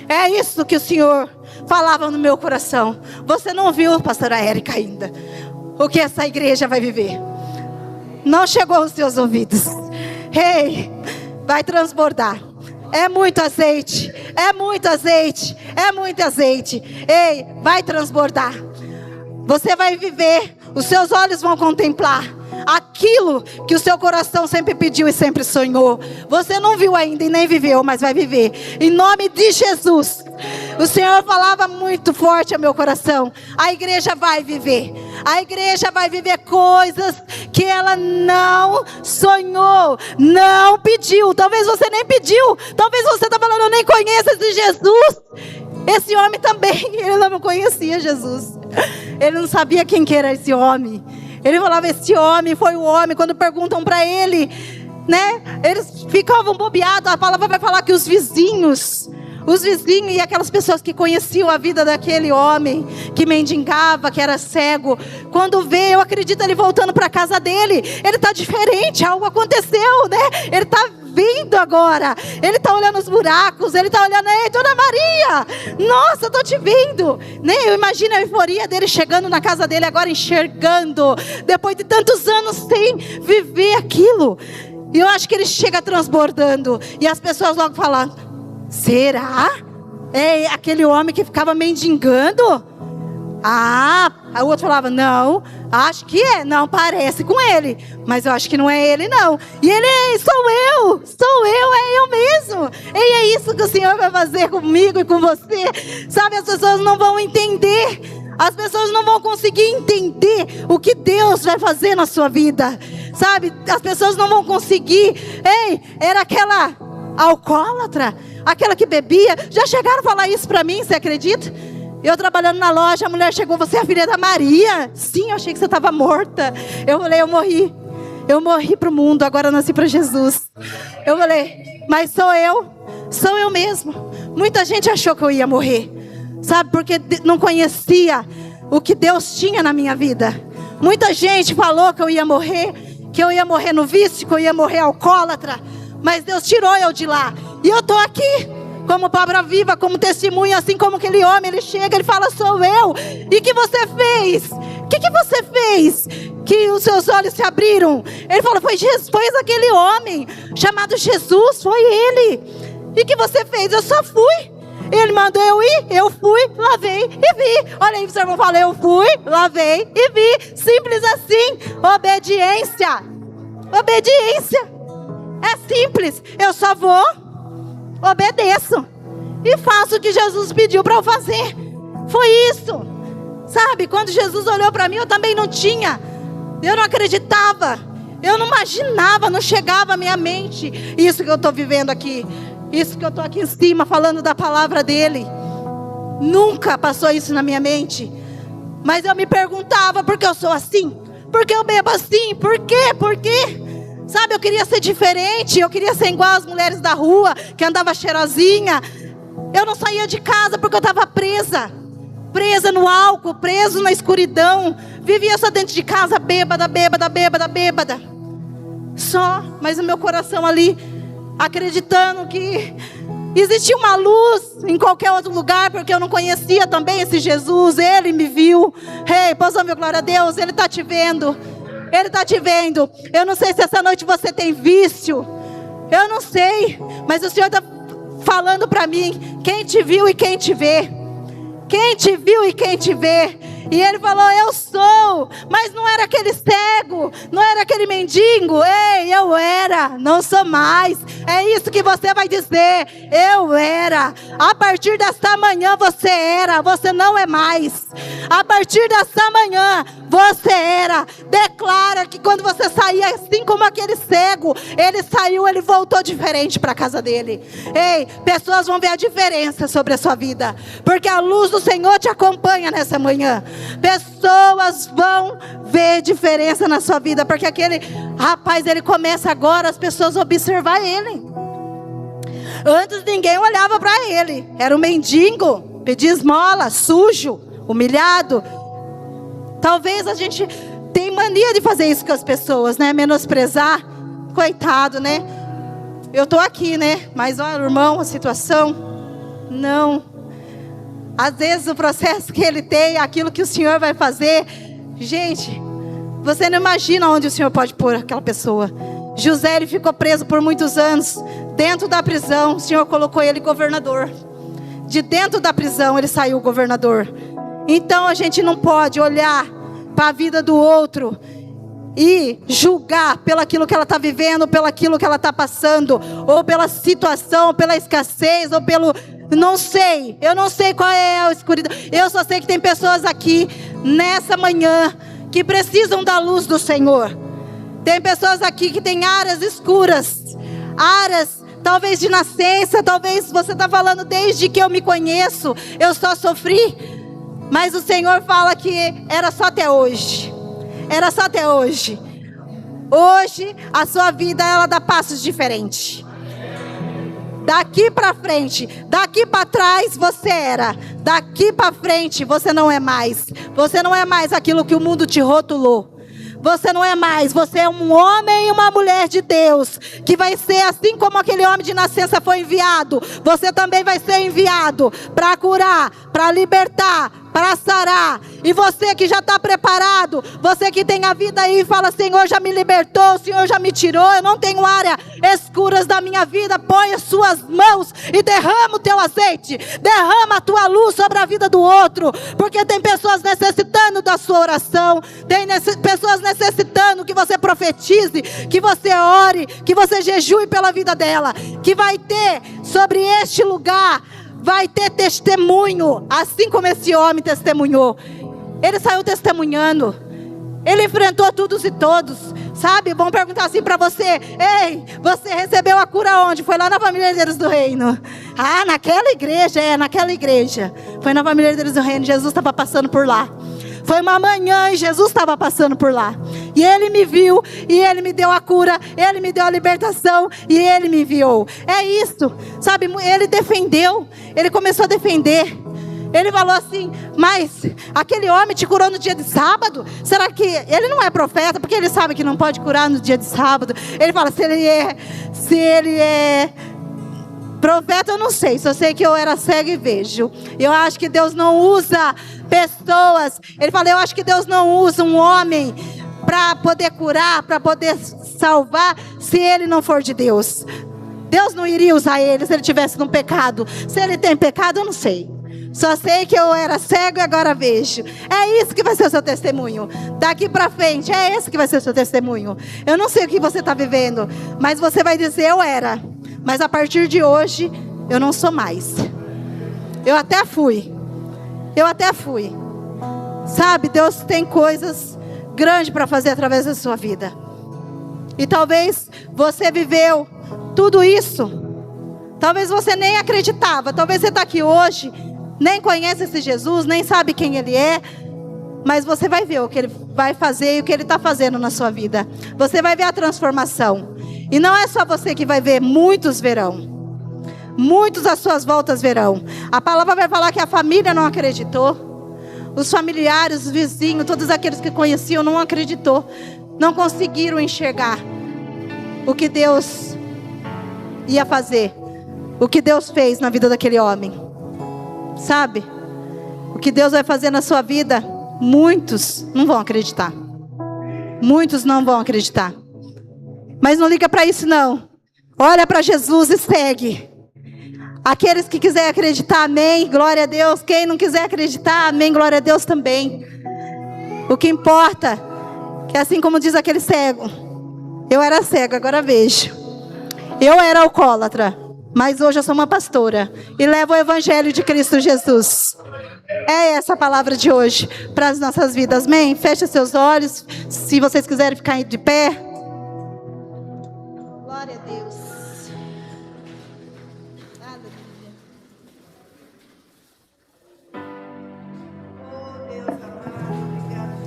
A: É isso que o Senhor falava no meu coração. Você não viu, pastora Érica, ainda o que essa igreja vai viver. Não chegou aos seus ouvidos. Ei, vai transbordar. É muito azeite, é muito azeite, é muito azeite. Ei, vai transbordar. Você vai viver, os seus olhos vão contemplar aquilo que o seu coração sempre pediu e sempre sonhou. Você não viu ainda e nem viveu, mas vai viver. Em nome de Jesus. O Senhor falava muito forte ao meu coração. A igreja vai viver. A igreja vai viver coisas que ela não sonhou, não pediu. Talvez você nem pediu. Talvez você está falando, eu nem conheço esse Jesus. Esse homem também, ele não conhecia Jesus. Ele não sabia quem que era esse homem. Ele falava, esse homem foi o homem. Quando perguntam para ele, né, eles ficavam bobeados. A palavra vai falar que os vizinhos e aquelas pessoas que conheciam a vida daquele homem, que mendigava, que era cego, quando vê, eu acredito ele voltando para a casa dele, ele está diferente, algo aconteceu, né? Ele está vendo agora, ele está olhando os buracos, ele está olhando, ei, Dona Maria, nossa, estou te vendo, né? Eu imagino a euforia dele chegando na casa dele agora, enxergando, depois de tantos anos sem viver aquilo. E eu acho que ele chega transbordando, e as pessoas logo falam, será? É aquele homem que ficava mendigando? Ah, o outro falava, não, acho que é, não, parece com ele, mas eu acho que não é ele não. E ele, sou eu, é eu mesmo. E é isso que o Senhor vai fazer comigo e com você. Sabe, as pessoas não vão entender, as pessoas não vão conseguir entender o que Deus vai fazer na sua vida. Sabe, as pessoas não vão conseguir. Ei, era aquela alcoólatra, aquela que bebia. Já chegaram a falar isso para mim, você acredita? Eu trabalhando na loja, a mulher chegou, você é a filha da Maria? Sim, eu achei que você estava morta. Eu falei, eu morri para o mundo, agora eu nasci para Jesus. Eu falei, mas sou eu mesmo. Muita gente achou que eu ia morrer, sabe, porque não conhecia o que Deus tinha na minha vida.
B: Muita gente falou que eu ia morrer no vício, que eu ia morrer alcoólatra. Mas Deus tirou eu de lá. E eu estou aqui, como palavra viva, como testemunha, assim como aquele homem, ele chega, ele fala, sou eu. E o que você fez? O que você fez? Que os seus olhos se abriram. Ele falou, foi aquele homem chamado Jesus, foi ele. E o que você fez? Eu só fui. Ele mandou eu ir, eu fui, lavei e vi. Olha aí, o seu irmão fala, eu fui, lavei e vi. Simples assim, obediência. Obediência. É simples, eu só vou, obedeço e faço o que Jesus pediu para eu fazer. Foi isso. Sabe, quando Jesus olhou para mim, eu também não tinha. Eu não acreditava. Eu não imaginava, não chegava à minha mente. Isso que eu estou vivendo aqui. Isso que eu estou aqui em cima falando da palavra dele. Nunca passou isso na minha mente. Mas eu me perguntava, por que eu sou assim? Por que eu bebo assim? Por quê? Por quê? Sabe, eu queria ser diferente. Eu queria ser igual as mulheres da rua, que andava cheirosinha. Eu não saía de casa porque eu estava presa. Presa no álcool, preso na escuridão. Vivia só dentro de casa, bêbada. Só, mas o meu coração ali, acreditando que existia uma luz em qualquer outro lugar, porque eu não conhecia também esse Jesus. Ele me viu. Ei, posso ouvir glória a Deus? Ele está te vendo. Ele está te vendo. Eu não sei se essa noite você tem vício. Eu não sei. Mas o Senhor está falando para mim. Quem te viu e quem te vê. Quem te viu e quem te vê. E ele falou, eu sou. Mas não era aquele cego. Não era aquele mendigo. Ei, eu era. Não sou mais. É isso que você vai dizer. Eu era. A partir desta manhã você era. Você não é mais. A partir desta manhã você era. Declara que quando você saía, assim como aquele cego, ele saiu, ele voltou diferente para a casa dele. Ei, pessoas vão ver a diferença sobre a sua vida. Porque a luz do Senhor te acompanha nessa manhã. Pessoas vão ver diferença na sua vida. Porque aquele rapaz, ele começa agora as pessoas a observar ele. Antes ninguém olhava para ele. Era um mendigo, pedia esmola, sujo, humilhado. Talvez a gente tenha mania de fazer isso com as pessoas, né? Menosprezar. Coitado, né? Eu estou aqui, né? Mas olha, irmão, a situação. Não. Às vezes o processo que ele tem, aquilo que o Senhor vai fazer. Gente, você não imagina onde o Senhor pode pôr aquela pessoa. José, ele ficou preso por muitos anos. Dentro da prisão, o Senhor colocou ele governador. De dentro da prisão, ele saiu governador. Então a gente não pode olhar para a vida do outro e julgar pelo aquilo que ela está vivendo, pelo aquilo que ela está passando, ou pela situação, pela escassez, ou pelo... Não sei, eu não sei qual é a escuridão. Eu só sei que tem pessoas aqui, nessa manhã, que precisam da luz do Senhor. Tem pessoas aqui que têm áreas escuras, áreas talvez de nascença, talvez você está falando desde que eu me conheço, eu só sofri. Mas o Senhor fala que era só até hoje. Era só até hoje. Hoje a sua vida, ela dá passos diferentes. Daqui para frente, daqui para trás você era. Daqui para frente você não é mais. Você não é mais aquilo que o mundo te rotulou. Você não é mais, você é um homem e uma mulher de Deus, que vai ser assim como aquele homem de nascença foi enviado. Você também vai ser enviado para curar, para libertar, para sarar. E você que já está preparado, você que tem a vida aí e fala, Senhor já me libertou, o Senhor já me tirou, eu não tenho áreas escuras da minha vida. Põe as suas mãos e derrama o teu azeite, derrama a tua luz sobre a vida do outro, porque tem pessoas necessitando da sua oração, tem pessoas necessitando que você profetize, que você ore, que você jejue pela vida dela, que vai ter sobre este lugar, vai ter testemunho, assim como esse homem testemunhou. Ele saiu testemunhando. Ele enfrentou todos e todos. Sabe, vão perguntar assim para você: ei, você recebeu a cura onde? Foi lá na Família Herdeiros do Reino. Ah, naquela igreja, naquela igreja. Foi na Família Herdeiros do Reino, Jesus estava passando por lá. Foi uma manhã e Jesus estava passando por lá. E Ele me viu, e Ele me deu a cura, Ele me deu a libertação, e Ele me enviou. É isso, sabe, Ele defendeu, Ele começou a defender. Ele falou assim: mas aquele homem te curou no dia de sábado? Será que ele não é profeta? Porque ele sabe que não pode curar no dia de sábado. Ele fala: se ele é profeta, eu não sei. Só sei que eu era cego e vejo. Eu acho que Deus não usa pessoas. Ele fala: eu acho que Deus não usa um homem para poder curar, para poder salvar, se ele não for de Deus. Deus não iria usar ele se ele tivesse no pecado. Se ele tem pecado, eu não sei. Só sei que eu era cego e agora vejo. É isso que vai ser o seu testemunho. Daqui para frente, é esse que vai ser o seu testemunho. Eu não sei o que você está vivendo, mas você vai dizer: eu era, mas a partir de hoje, eu não sou mais. Eu até fui. Sabe, Deus tem coisas grandes para fazer através da sua vida. E talvez você viveu tudo isso. Talvez você nem acreditava. Talvez você está aqui hoje, nem conhece esse Jesus, nem sabe quem Ele é. Mas você vai ver o que Ele vai fazer e o que Ele está fazendo na sua vida. Você vai ver a transformação. E não é só você que vai ver, muitos verão. Muitos às suas voltas verão. A palavra vai falar que a família não acreditou. Os familiares, os vizinhos, todos aqueles que conheciam não acreditou. Não conseguiram enxergar o que Deus ia fazer. O que Deus fez na vida daquele homem. Sabe? O que Deus vai fazer na sua vida, muitos não vão acreditar. Muitos não vão acreditar. Mas não liga para isso não. Olha para Jesus e segue. Aqueles que quiserem acreditar, amém, glória a Deus. Quem não quiser acreditar, amém, glória a Deus também. O que importa, que assim como diz aquele cego, eu era cego, agora vejo. Eu era alcoólatra, mas hoje eu sou uma pastora e levo o evangelho de Cristo Jesus. É essa a palavra de hoje para as nossas vidas, amém? Feche seus olhos, se vocês quiserem ficar de pé. Glória a Deus. Aleluia. Oh Deus amado, obrigado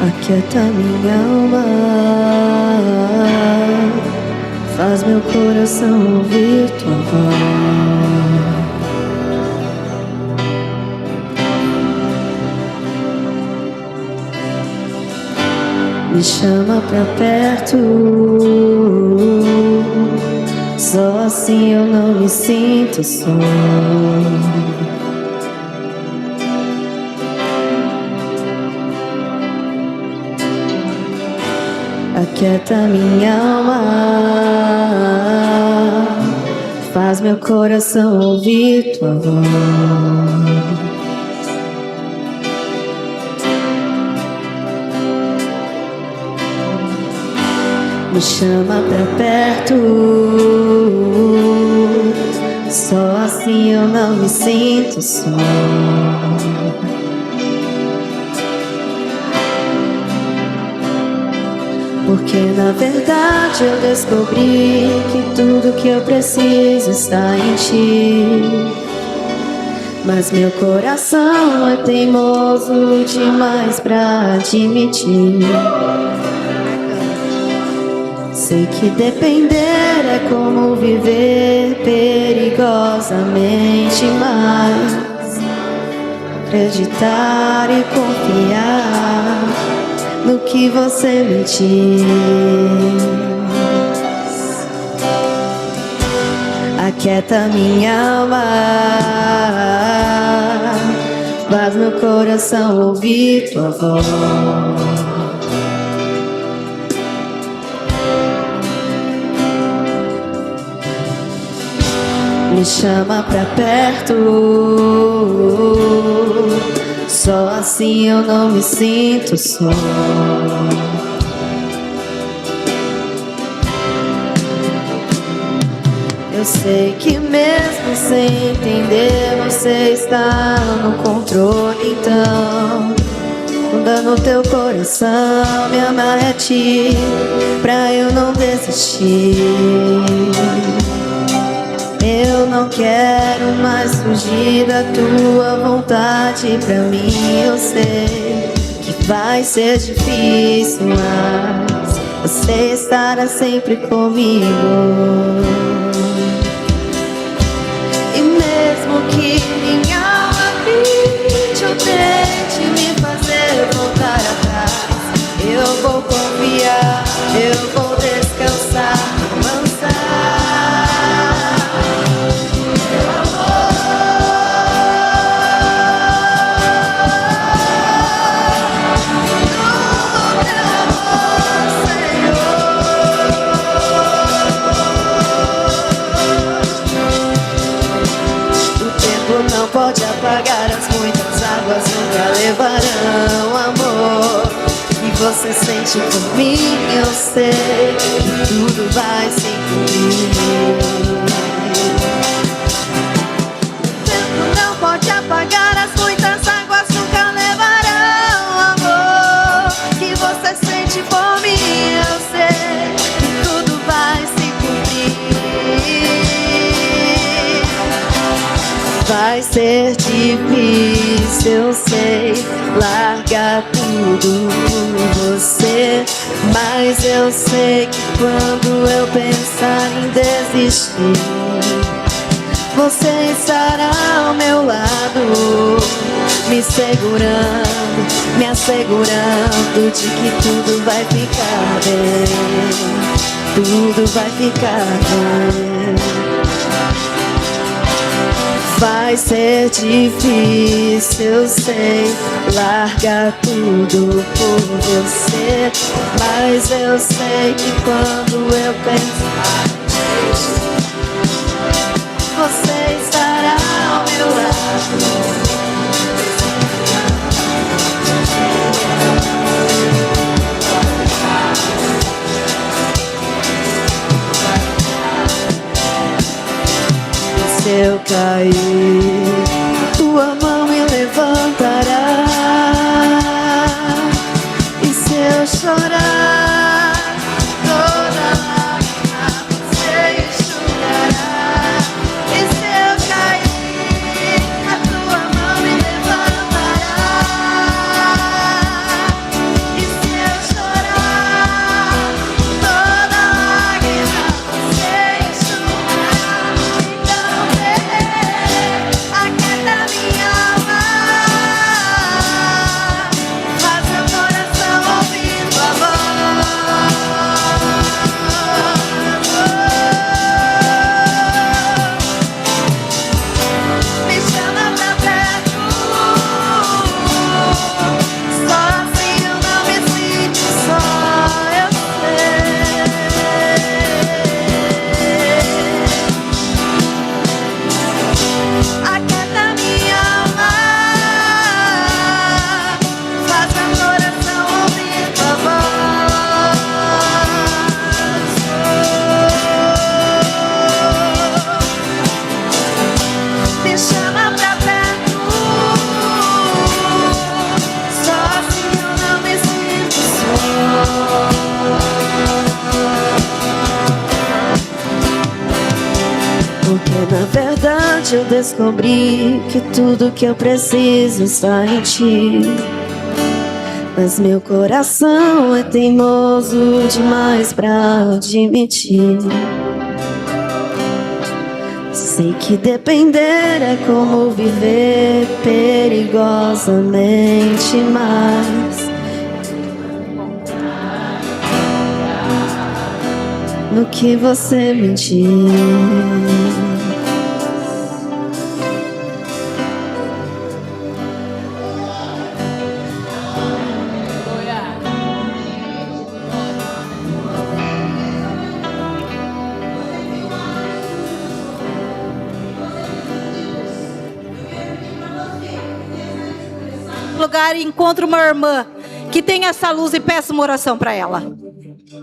C: Aquieta minha alma, faz meu coração ouvir tua voz. Me chama pra perto, só assim eu não me sinto só. Aquieta minha alma, faz meu coração ouvir tua voz. Me chama pra perto, só assim eu não me sinto só. Porque na verdade eu descobri que tudo que eu preciso está em ti. Mas meu coração é teimoso demais pra admitir. Sei que depender é como viver perigosamente, mas acreditar e confiar no que você me diz. Aquieta minha alma, faz meu coração ouvir tua voz. Me chama pra perto, só assim eu não me sinto só. Eu sei que mesmo sem entender, você está no controle. Então, manda no teu coração, me amarre a ti, pra eu não desistir. Eu não quero mais fugir da tua vontade. Pra mim eu sei que vai ser difícil, mas você estará sempre comigo. E mesmo que minha alma grite ou tente me fazer voltar atrás, eu vou confiar, eu vou descansar, avançar. Não pode apagar as muitas águas, nunca levarão amor. E você sente por mim, eu sei que tudo vai se cumprir. O tempo não pode apagar as muitas águas, nunca levarão amor. Que você sente por mim, eu sei que tudo vai se cumprir. Vai ser difícil, eu sei, largar tudo por você, mas eu sei que quando eu pensar em desistir, você estará ao meu lado, me segurando, me assegurando de que tudo vai ficar bem, tudo vai ficar bem. Vai ser difícil, eu sei, largar tudo por você, mas eu sei que quando eu pensar, você estará ao meu lado. Se eu cair, tua mão me levantará. E se eu chorar, toda lágrima você enxugará. E se eu cair, a tua mão me levantará. E se eu chorar, toda lágrima você enxugará. Aquieta minha alma, faz meu coração ouvir tua voz. Me chama pra perto, só assim eu não me sinto só, eu sei. Aquieta minha alma, faz meu coração ouvir tua voz. Me chama pra perto, só assim eu não me sinto só. Porque na verdade eu descobri que tudo que eu preciso está em ti. Mas meu coração é teimoso demais pra admitir. Sei que depender é como viver perigosamente, mas no que você me diz.
B: Lugar e encontra uma irmã que tem essa luz e peça uma oração para ela.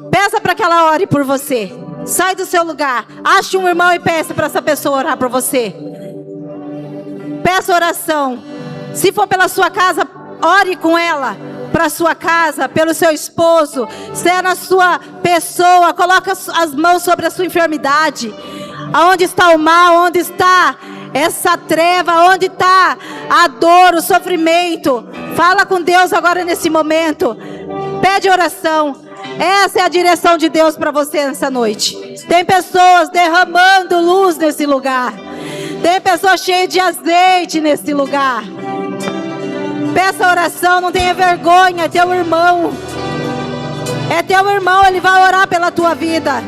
B: Peça para que ela ore por você. Sai do seu lugar. Ache um irmão e peça para essa pessoa orar por você. Peça oração. Se for pela sua casa, ore com ela. Para a sua casa, pelo seu esposo. Se é na sua pessoa, coloque as mãos sobre a sua enfermidade. Aonde está o mal? Onde está essa treva? Onde está a dor, o sofrimento? Fala com Deus agora nesse momento. Pede oração. Essa é a direção de Deus para você nessa noite. Tem pessoas derramando luz nesse lugar. Tem pessoas cheias de azeite nesse lugar. Peça oração, não tenha vergonha, é teu irmão. É teu irmão, ele vai orar pela tua vida.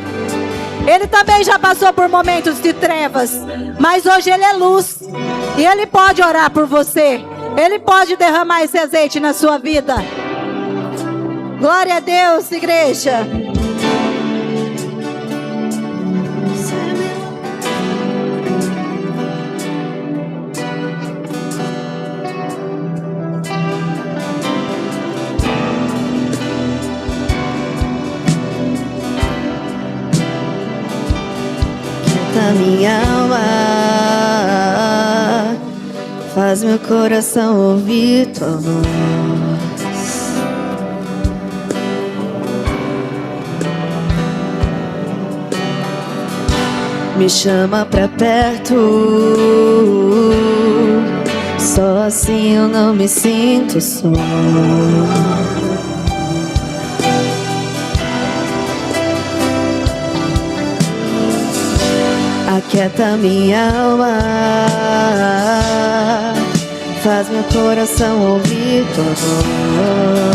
B: Ele também já passou por momentos de trevas, mas hoje ele é luz. E ele pode orar por você. Ele pode derramar esse azeite na sua vida. Glória a Deus, igreja.
C: Quieta minha alma, faz meu coração ouvir tua voz. Me chama pra perto, só assim eu não me sinto só. Aquieta minha alma, faz meu coração ouvir tua voz.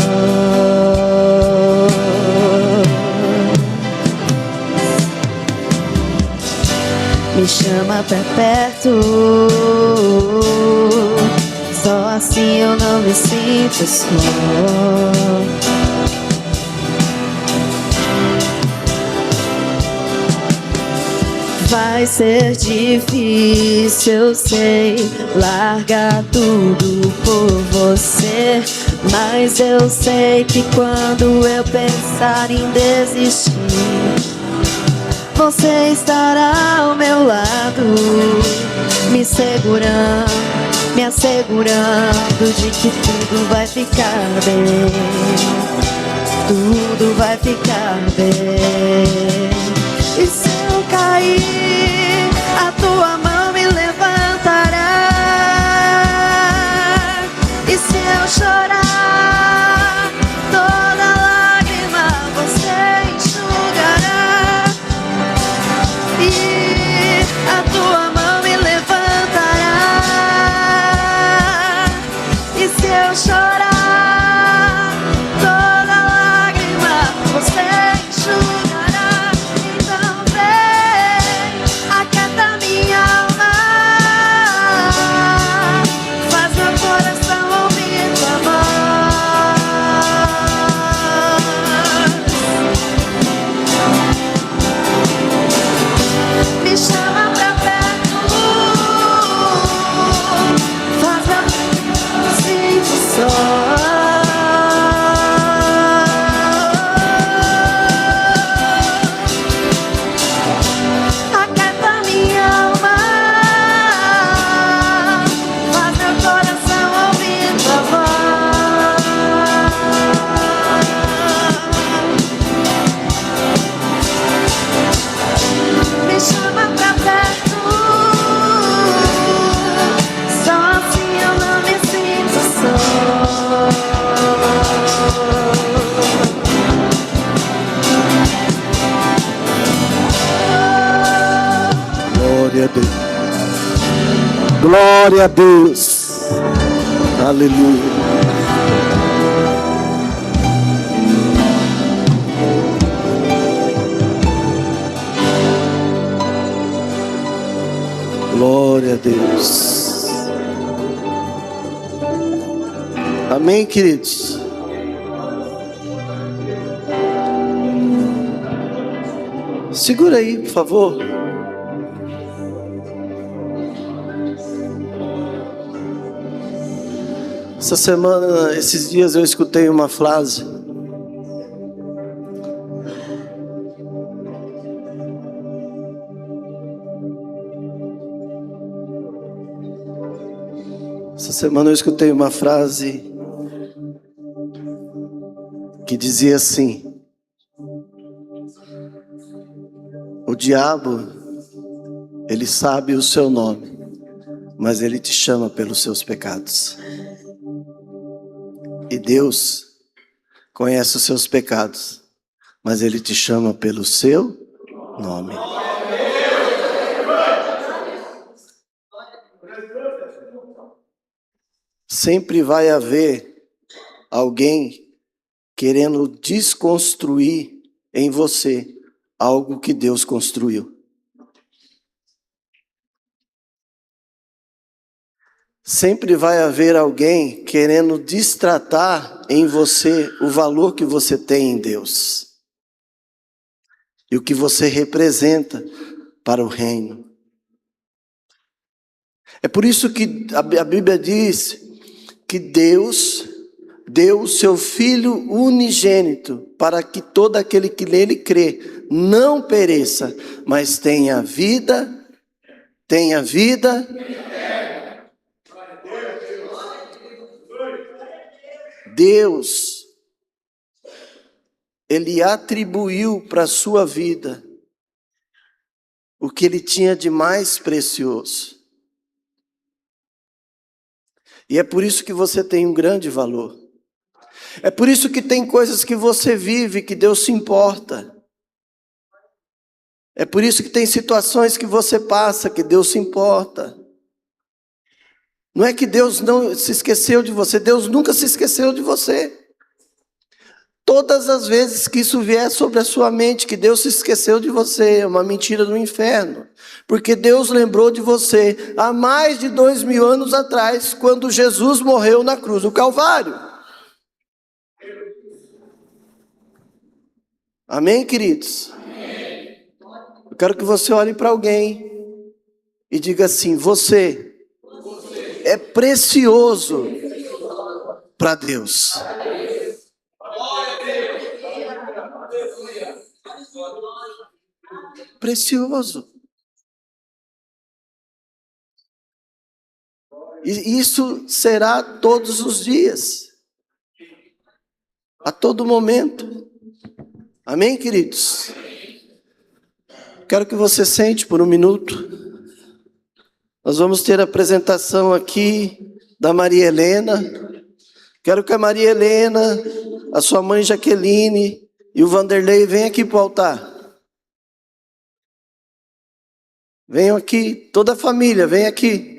C: Me chama pra perto, só assim eu não me sinto só. Vai ser difícil, eu sei, largar tudo por você. Mas eu sei que quando eu pensar em desistir, você estará ao meu lado, me segurando, me assegurando de que tudo vai ficar bem. Tudo vai ficar bem. E se eu cair, a tua mão me levantará. E se eu chorar, toda lágrima você enxugará. E a tua mão me levantará. E se eu chorar, toda lágrima você enxugará. Então vem, acata minha alma, faz meu coração ouvir tua voz. Me chama pra perto, faz meu sinto só. Acata minha alma, faz meu coração ouvir tua voz. Me chama pra perto, só assim eu não me sinto só.
D: Glória a Deus. Glória a Deus. Aleluia. Glória a Deus. Amém, queridos? Segura aí, por favor. Essa semana, esses dias eu escutei uma frase. semana eu escutei uma frase que dizia assim: o diabo, ele sabe o seu nome, mas ele te chama pelos seus pecados. E Deus conhece os seus pecados, mas ele te chama pelo seu nome. Sempre vai haver alguém querendo desconstruir em você algo que Deus construiu. Sempre vai haver alguém querendo destratar em você o valor que você tem em Deus e o que você representa para o reino. É por isso que a Bíblia diz que Deus deu o seu Filho unigênito para que todo aquele que nele crê não pereça, mas tenha vida. Deus, Ele atribuiu para a sua vida o que Ele tinha de mais precioso. E é por isso que você tem um grande valor. É por isso que tem coisas que você vive que Deus se importa. É por isso que tem situações que você passa que Deus se importa. Não é que Deus não se esqueceu de você, Deus nunca se esqueceu de você. Todas as vezes que isso vier sobre a sua mente, que Deus se esqueceu de você, é uma mentira do inferno. Porque Deus lembrou de você há mais de 2000 anos atrás, quando Jesus morreu na cruz do Calvário. Amém, queridos? Amém. Eu quero que você olhe para alguém e diga assim: você é precioso para Deus. Precioso. E isso será todos os dias, a todo momento. Amém, queridos? Quero que você sente por um minuto. Nós vamos ter a apresentação aqui da Maria Helena. Quero que a Maria Helena, a sua mãe Jaqueline e o Vanderlei venham aqui para o altar. Venham aqui, toda a família, vem aqui.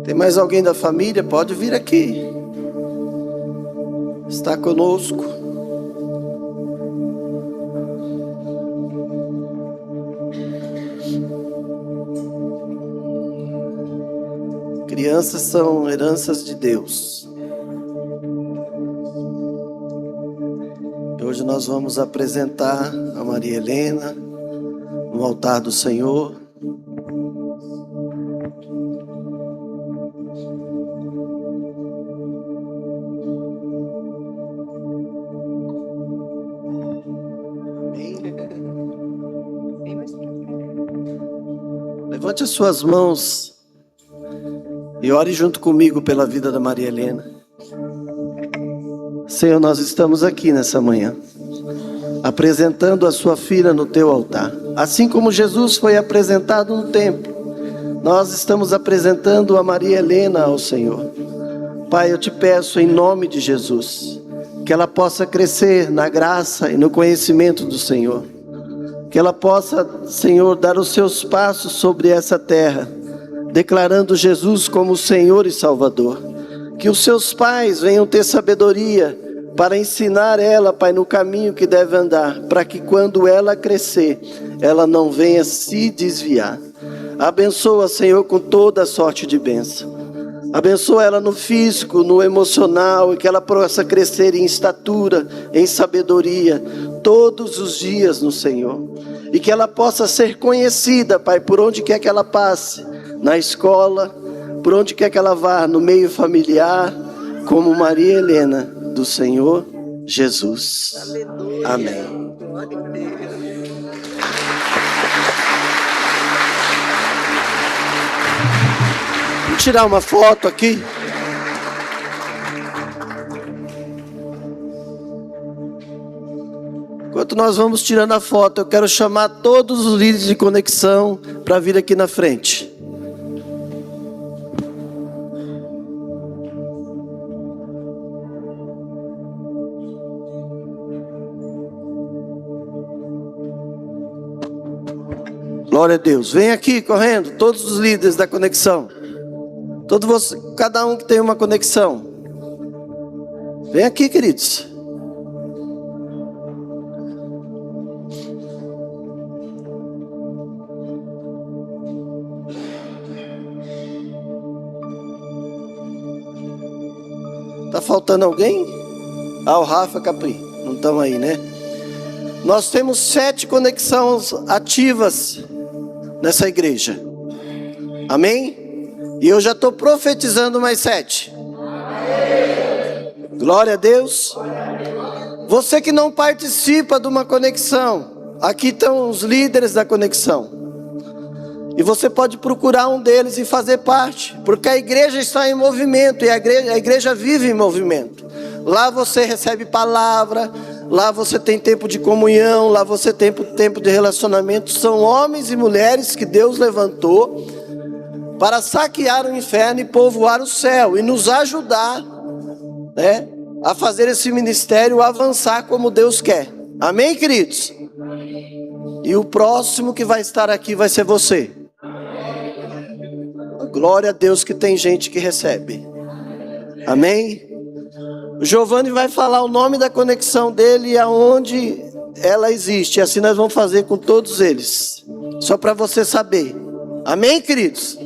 D: Tem mais alguém da família? Pode vir aqui. Está conosco. Crianças são heranças de Deus. E hoje nós vamos apresentar a Maria Helena no altar do Senhor. Levante as suas mãos e ore junto comigo pela vida da Maria Helena. Senhor, nós estamos aqui nessa manhã, apresentando a sua filha no teu altar. Assim como Jesus foi apresentado no templo, nós estamos apresentando a Maria Helena ao Senhor. Pai, eu te peço em nome de Jesus, que ela possa crescer na graça e no conhecimento do Senhor. Que ela possa, Senhor, dar os seus passos sobre essa terra, declarando Jesus como Senhor e Salvador. Que os seus pais venham ter sabedoria para ensinar ela, Pai, no caminho que deve andar, para que quando ela crescer, ela não venha se desviar. Abençoa, Senhor, com toda a sorte de bênção. Abençoa ela no físico, no emocional, e que ela possa crescer em estatura, em sabedoria, todos os dias no Senhor. E que ela possa ser conhecida, Pai, por onde quer que ela passe, na escola, por onde quer que ela vá, no meio familiar, como Maria Helena, do Senhor Jesus. Amém. Vou tirar uma foto aqui. Enquanto nós vamos tirando a foto, eu quero chamar todos os líderes de conexão para vir aqui na frente. Glória a Deus. Vem aqui correndo, todos os líderes da conexão. Cada um que tem uma conexão. Vem aqui, queridos. Tá faltando alguém? O Rafa Capri. Não estão aí, né? Nós temos 7 conexões ativas nessa igreja. Amém? E eu já estou profetizando mais 7. Glória a Deus. Você que não participa de uma conexão, aqui estão os líderes da conexão. E você pode procurar um deles e fazer parte, porque a igreja está em movimento e a igreja vive em movimento. Lá você recebe palavra, lá você tem tempo de comunhão, lá você tem tempo de relacionamento. São homens e mulheres que Deus levantou para saquear o inferno e povoar o céu e nos ajudar, né, a fazer esse ministério avançar como Deus quer. Amém, queridos? E o próximo que vai estar aqui vai ser você. Glória a Deus que tem gente que recebe. Amém? O Giovanni vai falar o nome da conexão dele e aonde ela existe. Assim nós vamos fazer com todos eles. Só para você saber. Amém, queridos?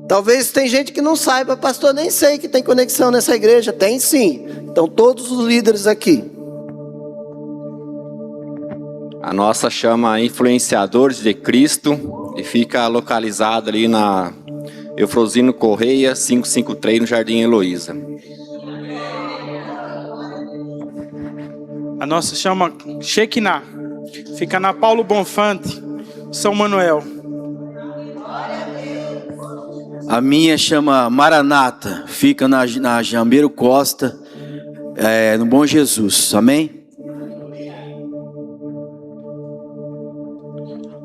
D: Talvez tem gente que não saiba, pastor, nem sei que tem conexão nessa igreja. Tem sim. Então todos os líderes aqui.
E: A nossa chama Influenciadores de Cristo e fica localizada ali na Eufrosino Correia 553 no Jardim Heloísa.
F: A nossa chama Shekinah, fica na Paulo Bonfante, São Manuel.
G: A minha chama Maranata, fica na Jambeiro Costa, no Bom Jesus, amém?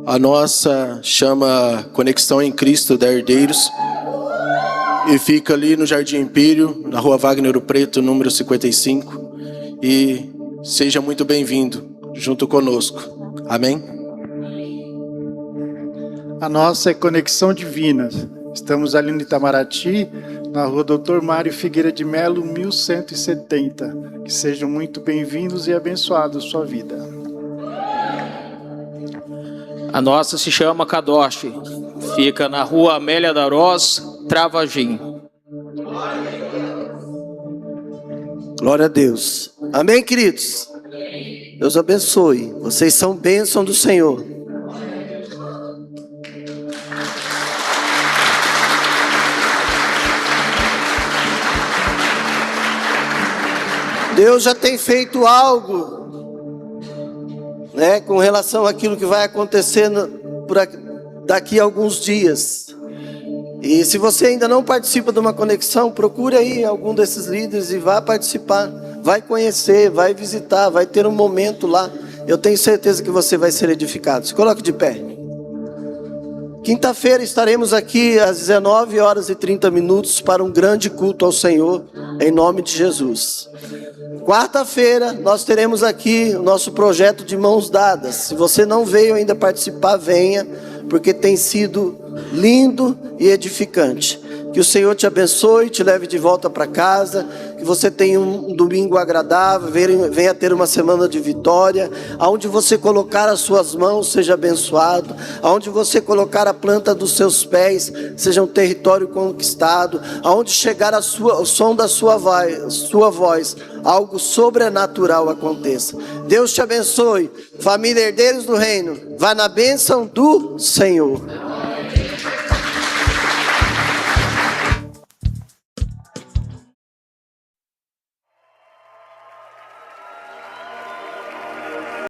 H: A nossa chama Conexão em Cristo da Herdeiros e fica ali no Jardim Empírio, na Rua Wagner Ouro Preto, número 55. E seja muito bem-vindo junto conosco. Amém?
I: A nossa é Conexão Divina. Estamos ali no Itamaraty, na Rua Doutor Mário Figueira de Melo, 1170. Que sejam muito bem-vindos e abençoados sua vida.
J: A nossa se chama Kadosh, fica na Rua Amélia Darós, Travagim.
D: Glória a Deus. Amém, queridos? Deus abençoe. Vocês são bênção do Senhor. Deus já tem feito algo, né, com relação àquilo que vai acontecer daqui a alguns dias. E se você ainda não participa de uma conexão, procure aí algum desses líderes e vá participar. Vai conhecer, vai visitar, vai ter um momento lá. Eu tenho certeza que você vai ser edificado. Se coloque de pé. Quinta-feira estaremos aqui às 19h30 para um grande culto ao Senhor, em nome de Jesus. Quarta-feira nós teremos aqui o nosso projeto de mãos dadas. Se você não veio ainda participar, venha, porque tem sido lindo e edificante. Que o Senhor te abençoe, te leve de volta para casa, que você tenha um domingo agradável, venha ter uma semana de vitória. Aonde você colocar as suas mãos, seja abençoado. Aonde você colocar a planta dos seus pés, seja um território conquistado. Aonde chegar o som da sua voz, algo sobrenatural aconteça. Deus te abençoe. Família Herdeiros do Reino, vá na bênção do Senhor.